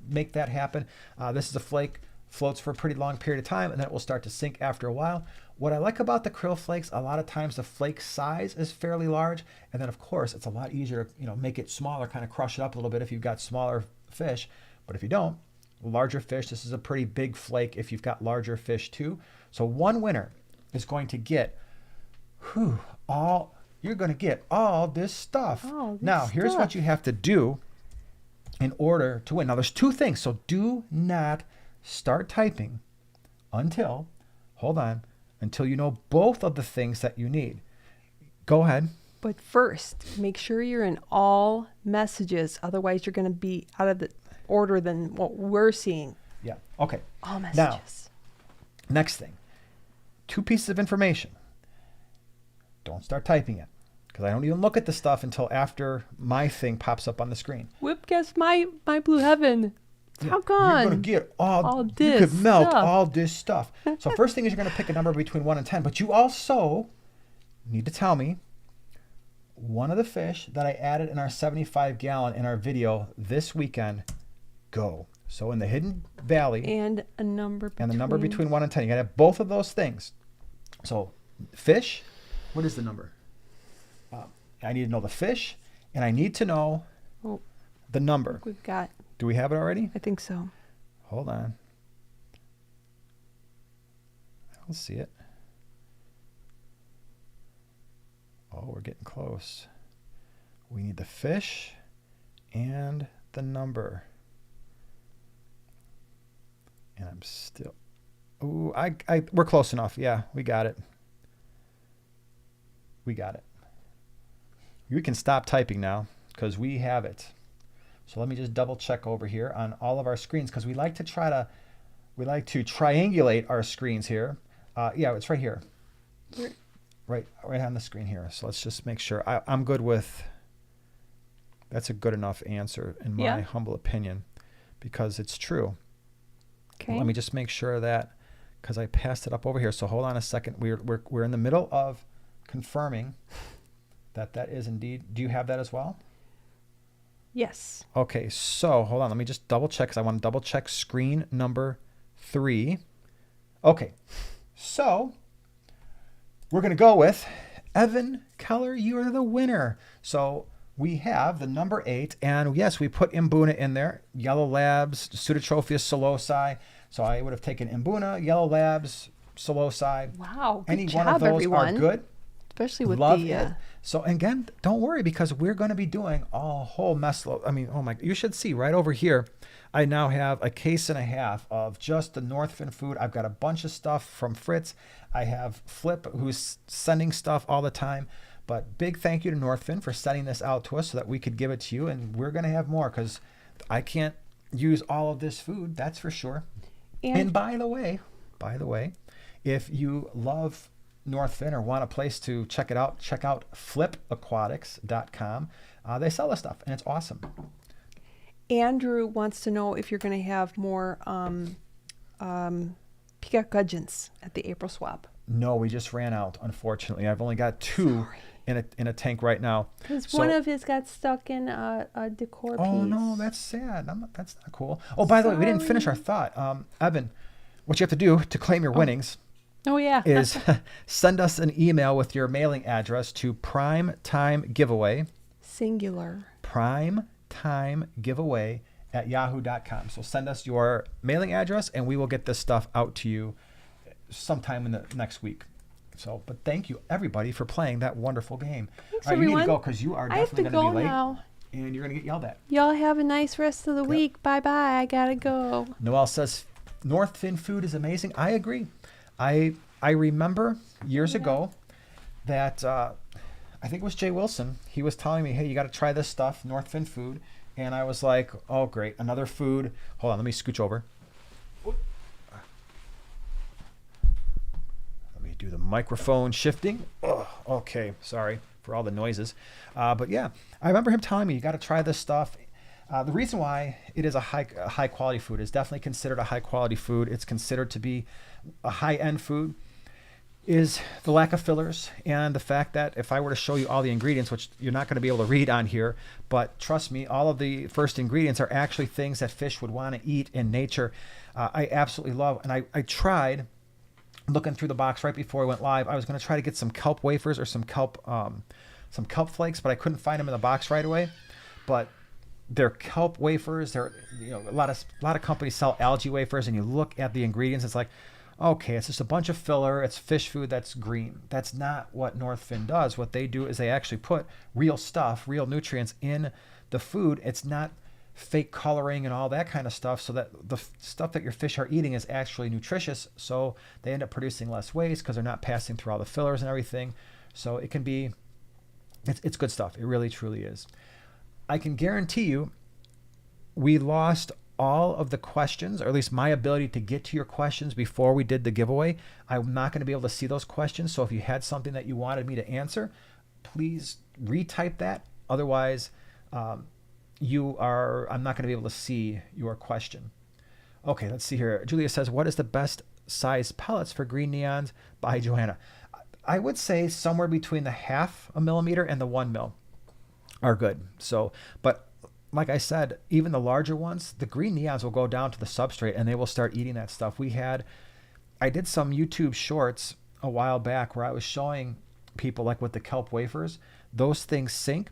make that happen. This is a flake, floats for a pretty long period of time, and then it will start to sink after a while. What I like about the krill flakes, a lot of times the flake size is fairly large, and then of course it's a lot easier to make it smaller, kind of crush it up a little bit if you've got smaller fish. But if you don't, larger fish, this is a pretty big flake if you've got larger fish too. So one winner is going to get you're going to get all this stuff. Now, here's what you have to do in order to win. Now, there's two things. So do not start typing until you know both of the things that you need. Go ahead. But first, make sure you're in all messages. Otherwise, you're going to be out of the order than what we're seeing. Yeah. Okay. All messages. Now, next thing, 2 pieces of information. Don't start typing it, because I don't even look at the stuff until after my thing pops up on the screen. Whoop, guess my blue heaven You're going to get all you this could melt stuff. all this stuff. So first thing is you're going to pick a number between 1 and 10, but you also need to tell me one of the fish that I added in our 75 gallon in our video this weekend. Go. So in the Hidden Valley. And a number between 1 and 10. You got to have both of those things. So fish, what is the number? I need to know the fish, and I need to know the number. We've got. Do we have it already? I think so. Hold on. I don't see it. Oh, we're getting close. We need the fish and the number. And I'm still. Ooh, we're close enough. Yeah, we got it. We got it. We can stop typing now because we have it. So let me just double check over here on all of our screens because we like to triangulate our screens here. Yeah, it's right here. Right on the screen here. So let's just make sure. I'm good with. That's a good enough answer in my humble opinion, because it's true. Okay. Let me just make sure that, because I passed it up over here. So hold on a second. We're in the middle of confirming that is indeed. Do you have that as well? Yes. Okay. So hold on. Let me just double check because I want to double check screen number 3. Okay. So we're going to go with Evan Keller. You are the winner. So we have the number 8, and yes, we put Mbuna in there. Yellow Labs, Pseudotropheus solosi. So I would have taken Mbuna, Yellow Labs, solosi. Wow. Any Good one job, of those everyone. are good. Especially with Love the. it. So again, don't worry because we're going to be doing a whole mess. I mean, oh my! You should see right over here. I now have a case and a half of just the Northfin food. I've got a bunch of stuff from Fritz. I have Flip, who's sending stuff all the time. But big thank you to Northfin for sending this out to us so that we could give it to you. And we're going to have more because I can't use all of this food. That's for sure. And by the way, if you love Northfin or want a place to check it out, check out flipaquatics.com. They sell this stuff and it's awesome. Andrew wants to know if you're going to have more peacock gudgeons at the April swap. No, we just ran out, unfortunately. I've only got 2 in a tank right now. Because one of his got stuck in a decor piece. Oh, no, that's sad. That's not cool. Oh, by the way, we didn't finish our thought. Evan, what you have to do to claim your winnings is send us an email with your mailing address to primetimegiveaway. Singular. primetimegiveaway@yahoo.com. So send us your mailing address and we will get this stuff out to you sometime in the next week. So, but thank you everybody for playing that wonderful game. Thanks, all right, everyone. you need to go because you are definitely going to be late. Now. And you're going to get yelled at. Y'all have a nice rest of the week. Bye-bye. I got to go. Noelle says, Northfin food is amazing. I agree. I remember years ago that I think it was Jay Wilson. He was telling me, hey, you got to try this stuff, Northfin food. And I was like, oh, great. Another food. Hold on. Let me scooch over. Let me do the microphone shifting. Oh, okay. Sorry for all the noises. But yeah, I remember him telling me, you got to try this stuff. The reason why it is a high quality food is definitely considered a high quality food. It's considered to be a high end food is the lack of fillers and the fact that if I were to show you all the ingredients, which you're not going to be able to read on here, but trust me, all of the first ingredients are actually things that fish would want to eat in nature. I absolutely love, and I tried looking through the box right before I went live. I was going to try to get some kelp wafers or some kelp flakes, but I couldn't find them in the box right away. But they're kelp wafers. They're, a lot of companies sell algae wafers, and you look at the ingredients, it's like, okay, it's just a bunch of filler. It's fish food that's green. That's not what Northfin does. What they do is they actually put real stuff, real nutrients in the food. It's not fake coloring and all that kind of stuff, so that the stuff that your fish are eating is actually nutritious, so they end up producing less waste because they're not passing through all the fillers and everything. So it can be, it's good stuff. It really, truly is. I can guarantee you we lost all of the questions, or at least my ability to get to your questions before we did the giveaway. I'm not going to be able to see those questions. So if you had something that you wanted me to answer, please retype that. Otherwise, I'm not going to be able to see your question. Okay, let's see here. Julia says, what is the best size pellets for green neons by Joanna? I would say somewhere between the 0.5 millimeter and the 1 mil are good. So, but like I said, even the larger ones, the green neons will go down to the substrate and they will start eating that stuff. I did some YouTube shorts a while back where I was showing people, like with the kelp wafers, those things sink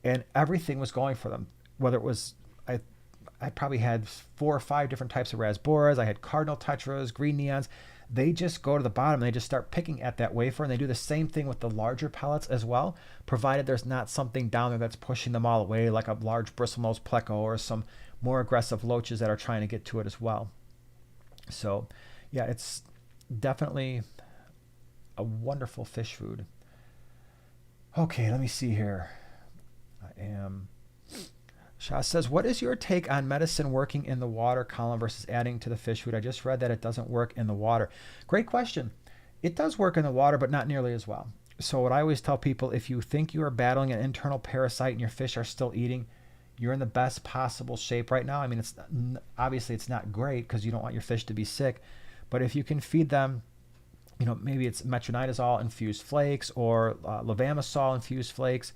and everything was going for them. Whether it was, I probably had 4 or 5 different types of rasboras. I had cardinal tetras, green neons. They just go to the bottom and they just start picking at that wafer, and they do the same thing with the larger pellets as well, provided there's not something down there that's pushing them all away, like a large bristlenose pleco or some more aggressive loaches that are trying to get to it as well. So yeah, it's definitely a wonderful fish food. Okay, let me see here. Shah says, what is your take on medicine working in the water column versus adding to the fish food? I just read that it doesn't work in the water. Great question. It does work in the water, but not nearly as well. So what I always tell people, if you think you are battling an internal parasite and your fish are still eating, you're in the best possible shape right now. I mean, obviously it's not great because you don't want your fish to be sick, but if you can feed them, maybe it's metronidazole infused flakes or levamisole infused flakes,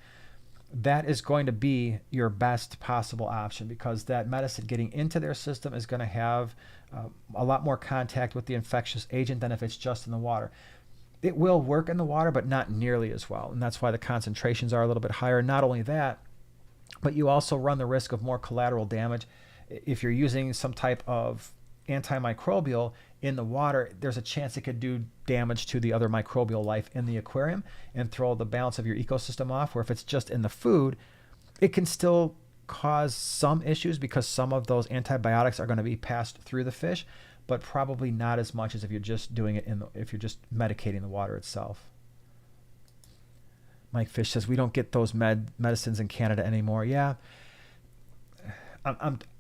that is going to be your best possible option, because that medicine getting into their system is going to have a lot more contact with the infectious agent than if it's just in the water. It will work in the water, but not nearly as well. And that's why the concentrations are a little bit higher. Not only that, but you also run the risk of more collateral damage. If you're using some type of antimicrobial in the water, there's a chance it could do damage to the other microbial life in the aquarium and throw the balance of your ecosystem off. Where if it's just in the food, it can still cause some issues because some of those antibiotics are going to be passed through the fish, but probably not as much as if you're just doing it if you're just medicating the water itself. Mike Fish says, we don't get those medicines in Canada anymore. Yeah.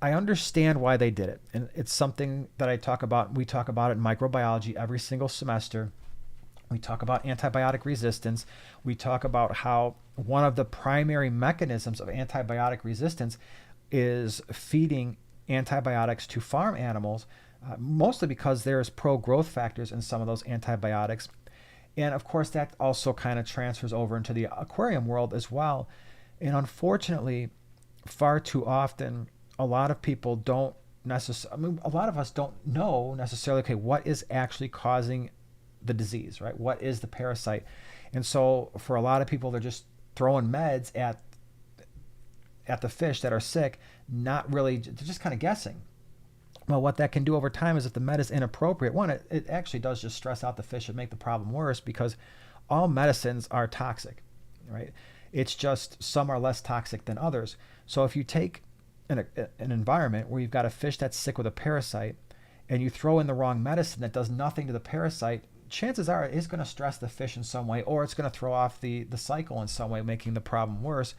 I understand why they did it. And it's something that I talk about. We talk about it in microbiology every single semester. We talk about antibiotic resistance. We talk about how one of the primary mechanisms of antibiotic resistance is feeding antibiotics to farm animals, mostly because there's pro-growth factors in some of those antibiotics. And of course, that also kind of transfers over into the aquarium world as well. And unfortunately, far too often, a lot of people don't necessarily, a lot of us don't know necessarily, okay, what is actually causing the disease, right? What is the parasite? And so for a lot of people, they're just throwing meds at the fish that are sick, not really, they're just kind of guessing. Well, what that can do over time is if the med is inappropriate, one, it actually does just stress out the fish and make the problem worse, because all medicines are toxic, right? It's just some are less toxic than others. So if you take an environment where you've got a fish that's sick with a parasite and you throw in the wrong medicine that does nothing to the parasite, chances are it is going to stress the fish in some way, or it's going to throw off the cycle in some way, making the problem worse.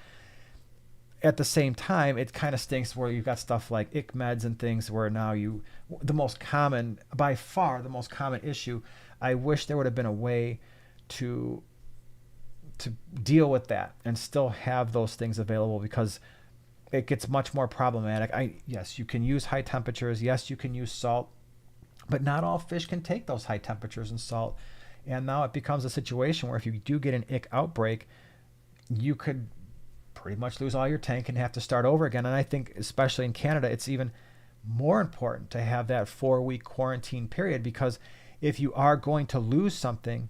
At the same time, it kind of stinks where you've got stuff like ick meds and things where now by far the most common issue, I wish there would have been a way to deal with that and still have those things available, because it gets much more problematic. Yes, you can use high temperatures. Yes, you can use salt, but not all fish can take those high temperatures and salt. And now it becomes a situation where if you do get an ick outbreak, you could pretty much lose all your tank and have to start over again. And I think, especially in Canada, it's even more important to have that 4-week quarantine period, because if you are going to lose something,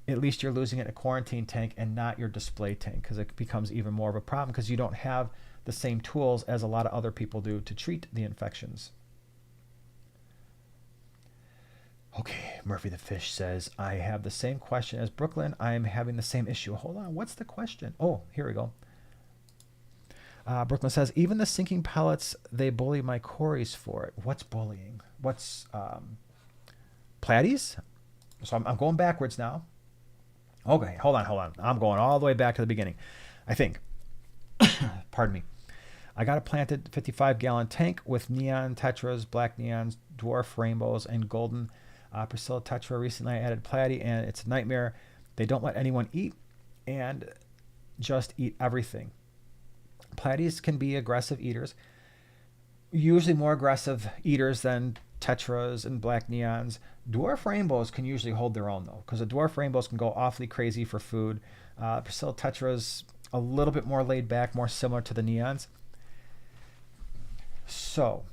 at least you're losing it in a quarantine tank and not your display tank, because it becomes even more of a problem because you don't have the same tools as a lot of other people do to treat the infections. Okay, Murphy the Fish says, I have the same question as Brooklyn. I'm having the same issue. Hold on, what's the question? Oh, here we go. Brooklyn says, even the sinking pellets, they bully my cories for it. What's bullying? What's platies? So I'm going backwards now. Okay, hold on. I'm going all the way back to the beginning, I think. Pardon me. I got a planted 55-gallon tank with neon tetras, black neons, dwarf rainbows, and golden Priscilla tetra. Recently I added platy, and it's a nightmare. They don't let anyone eat and just eat everything. Platies can be aggressive eaters, usually more aggressive eaters than tetras and black neons. Dwarf rainbows can usually hold their own though, because the dwarf rainbows can go awfully crazy for food. Priscilla tetras a little bit more laid back, more similar to the neons. So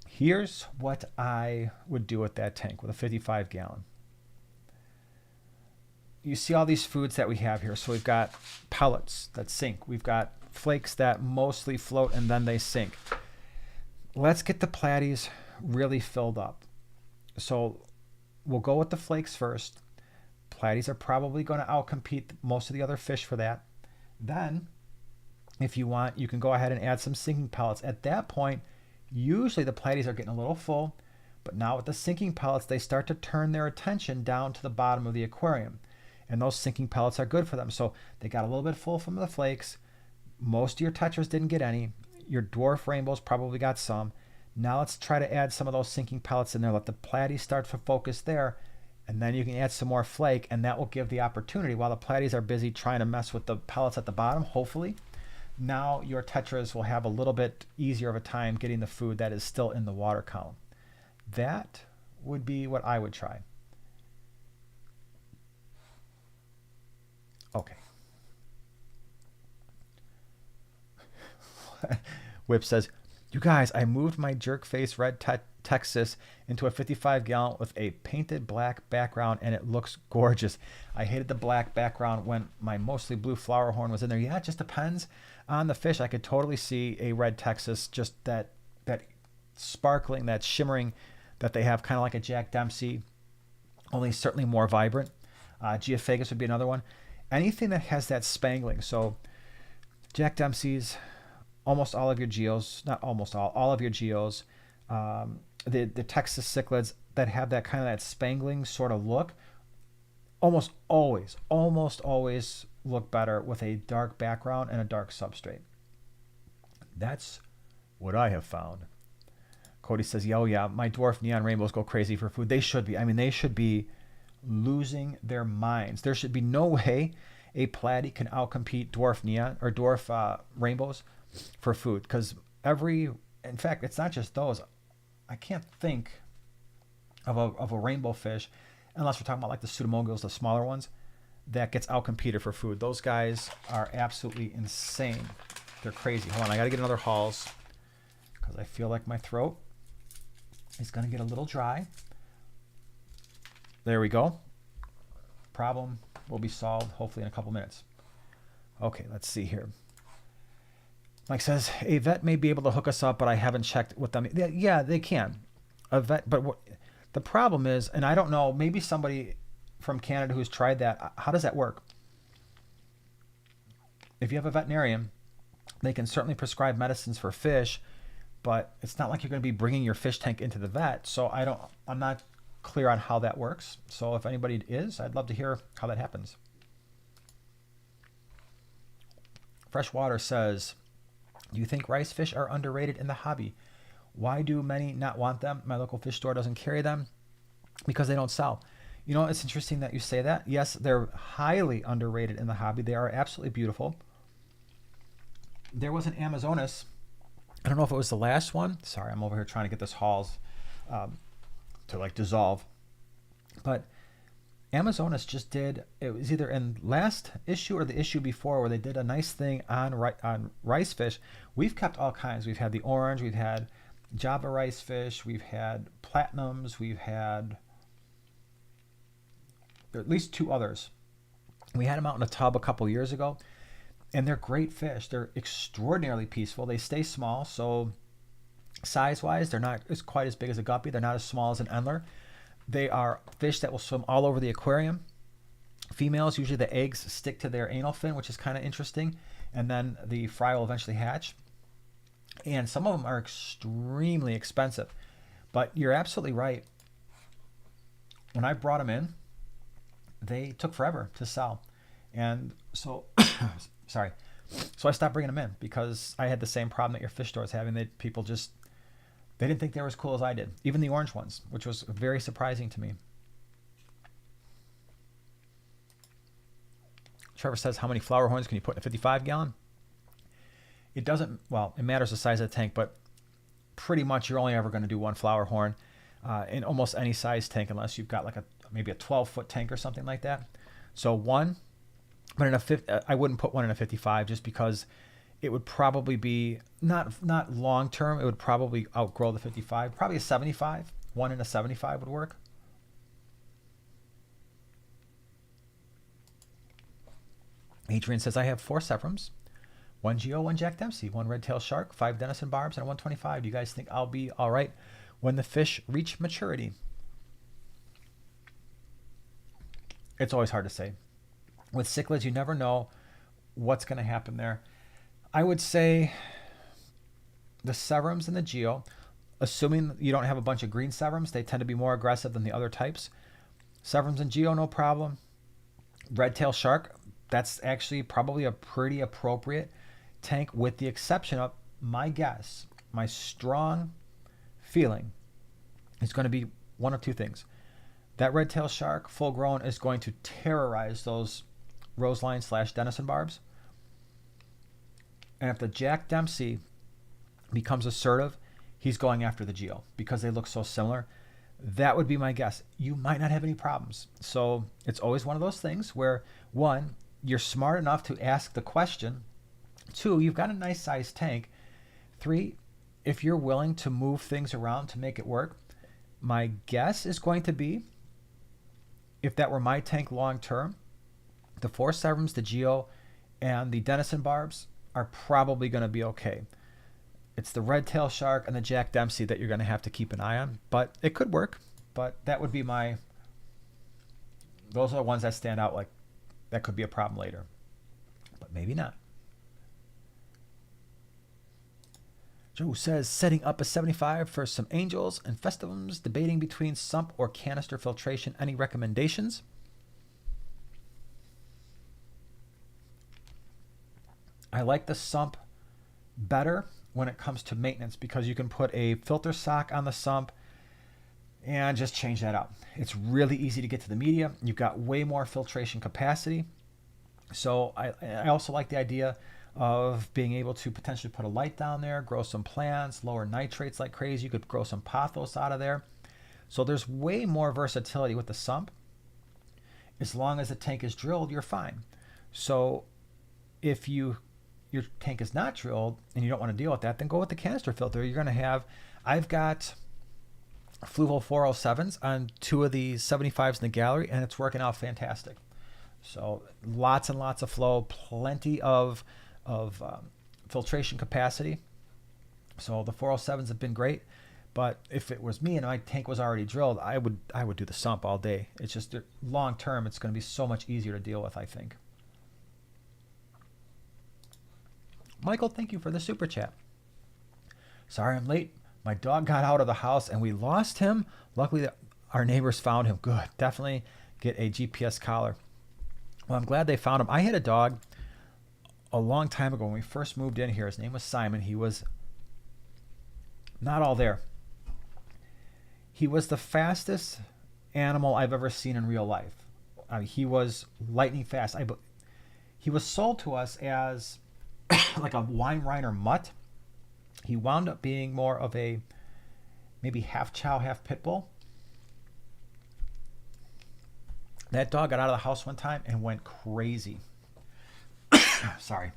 here's what I would do with that tank with a 55 gallon. You see all these foods that we have here. So we've got pellets that sink. We've got flakes that mostly float and then they sink. Let's get the platies really filled up. So we'll go with the flakes first. Platies are probably going to outcompete most of the other fish for that. Then, if you want, you can go ahead and add some sinking pellets. At that point, usually the platies are getting a little full, but now with the sinking pellets, they start to turn their attention down to the bottom of the aquarium. And those sinking pellets are good for them. So they got a little bit full from the flakes. Most of your tetras didn't get any. Your dwarf rainbows probably got some. Now let's try to add some of those sinking pellets in there. Let the platies start to focus there. And then you can add some more flake, and that will give the opportunity while the platies are busy trying to mess with the pellets at the bottom, hopefully. Now your tetras will have a little bit easier of a time getting the food that is still in the water column. That would be what I would try. Okay. Whip says, you guys, I moved my jerk face red Texas into a 55 gallon with a painted black background and it looks gorgeous. I hated the black background when my mostly blue flower horn was in there. Yeah, it just depends on the fish. I could totally see a red Texas, just that sparkling, that shimmering that they have, kind of like a Jack Dempsey, only certainly more vibrant. Geophagus would be another one. Anything that has that spangling. So Jack Dempsey's, almost all of your geos, not almost all of your geos, the Texas cichlids that have that kind of that spangling sort of look, almost always look better with a dark background and a dark substrate. That's what I have found. Cody says, yeah, my dwarf neon rainbows go crazy for food. They should be. I mean, they should be losing their minds. There should be no way a platy can outcompete dwarf neon or dwarf rainbows for food, because in fact, it's not just those. I can't think of a rainbow fish, unless we're talking about like the pseudomoguls, the smaller ones, that gets outcompeted for food. Those guys are absolutely insane. They're crazy. Hold on, I got to get another Halls because I feel like my throat is going to get a little dry. There we go. Problem will be solved hopefully in a couple minutes. Okay, let's see here. Mike says, a vet may be able to hook us up, but I haven't checked with them. Yeah, they can. A vet, but the problem is, and I don't know, maybe somebody from Canada who's tried that, how does that work? If you have a veterinarian, they can certainly prescribe medicines for fish, but it's not like you're going to be bringing your fish tank into the vet. So I'm not clear on how that works. So if anybody is, I'd love to hear how that happens. Freshwater says, do you think rice fish are underrated in the hobby? Why do many not want them? My local fish store doesn't carry them because they don't sell. You know, it's interesting that you say that. Yes, they're highly underrated in the hobby. They are absolutely beautiful. There was an Amazonas. I don't know if it was the last one. Sorry, I'm over here trying to get this Halls to like dissolve. But Amazonas just did, it was either in last issue or the issue before, where they did a nice thing on rice fish. We've kept all kinds. We've had the orange, we've had Java rice fish, we've had platinums, we've had at least two others. We had them out in a tub a couple years ago, and they're great fish. They're extraordinarily peaceful. They stay small, so size-wise, they're not quite as big as a guppy. They're not as small as an Endler. They are fish that will swim all over the aquarium. Females, usually the eggs stick to their anal fin, which is kind of interesting, and then the fry will eventually hatch. And some of them are extremely expensive. But you're absolutely right. When I brought them in, they took forever to sell. And so, sorry. So I stopped bringing them in because I had the same problem that your fish store is having. That people just, they didn't think they were as cool as I did. Even the orange ones, which was very surprising to me. Trevor says, how many flower horns can you put in a 55 gallon? it doesn't, well, it matters the size of the tank, but pretty much you're only ever going to do one flower horn in almost any size tank, unless you've got like maybe a 12-foot tank or something like that. So one, but I wouldn't put one in a 55 just because it would probably be not long term. It would probably outgrow the 55. Probably a 75. One in a 75 would work. Adrian says, I have 4 Sephirums, 1 Geo, 1 Jack Dempsey, 1 red-tailed shark, 5 Denison barbs, and a 125. Do you guys think I'll be all right when the fish reach maturity? It's always hard to say. With cichlids, you never know what's going to happen there. I would say the Severums and the Geo, assuming you don't have a bunch of green Severums, they tend to be more aggressive than the other types. Severums and Geo, no problem. Red-tailed shark, that's actually probably a pretty appropriate tank, with the exception of, my guess, my strong feeling is going to be one of two things. That red-tailed shark, full grown, is going to terrorize those roseline / Denison barbs. And if the Jack Dempsey becomes assertive, he's going after the Geo because they look so similar. That would be my guess. You might not have any problems. So it's always one of those things where, 1, you're smart enough to ask the question. 2, you've got a nice sized tank. 3, if you're willing to move things around to make it work, my guess is going to be, if that were my tank long term, the 4 Severums, the Geo, and the Denison barbs are probably going to be okay. It's the red-tailed shark and the Jack Dempsey that you're going to have to keep an eye on, but it could work. But that would be those are the ones that stand out like that could be a problem later, but maybe not. Joe says, setting up a 75 for some angels and festivums, debating between sump or canister filtration. Any recommendations? I like the sump better when it comes to maintenance because you can put a filter sock on the sump and just change that out. It's really easy to get to the media. You've got way more filtration capacity. So I also like the idea of being able to potentially put a light down there, grow some plants, lower nitrates like crazy. You could grow some pothos out of there. So there's way more versatility with the sump. As long as the tank is drilled, you're fine. So if your tank is not drilled and you don't want to deal with that, then go with the canister filter. You're going to have, I've got Fluval 407s on 2 of the 75s in the gallery, and it's working out fantastic. So lots and lots of flow, plenty of filtration capacity. So the 407s have been great, but if it was me and my tank was already drilled, I would do the sump all day. It's just long term, it's going to be so much easier to deal with, I think. Michael, thank you for the super chat. Sorry I'm late. My dog got out of the house and we lost him. Luckily, our neighbors found him. Good. Definitely get a GPS collar. Well, I'm glad they found him. I had a dog a long time ago when we first moved in here. His name was Simon. He was not all there. He was the fastest animal I've ever seen in real life. He was lightning fast. He was sold to us as like a Weimaraner mutt. He wound up being more of a maybe half chow, half pit bull. That dog got out of the house one time and went crazy. Sorry.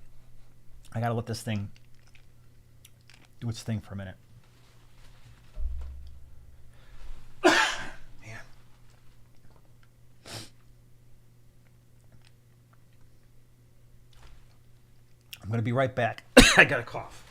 I gotta let this thing do its thing for a minute. Man. I'm gonna be right back. I got a cough.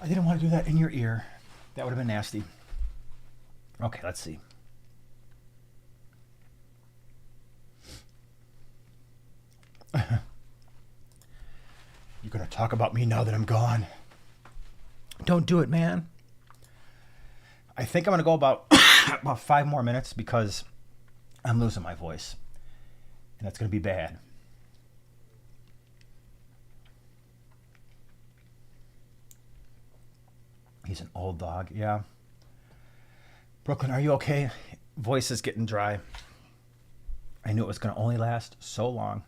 I didn't want to do that in your ear. That would have been nasty. Okay, let's see. You're going to talk about me now that I'm gone. Don't do it, man. I think I'm going to go about 5 more minutes because I'm losing my voice, and that's going to be bad. He's an old dog, yeah. Brooklyn, are you okay? Voice is getting dry. I knew it was going to only last so long.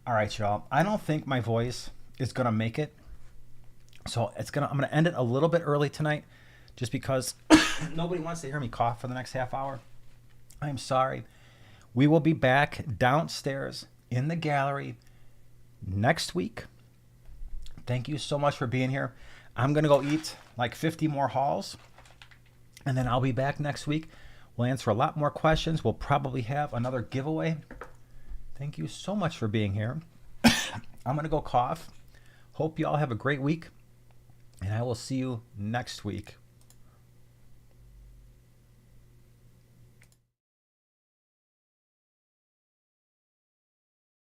All right, y'all. I don't think my voice is going to make it. So I'm going to end it a little bit early tonight just because nobody wants to hear me cough for the next half hour. I'm sorry. We will be back downstairs in the gallery next week. Thank you so much for being here. I'm going to go eat like 50 more hauls, and then I'll be back next week. We'll answer a lot more questions. We'll probably have another giveaway. Thank you so much for being here. I'm going to go cough. Hope you all have a great week, and I will see you next week.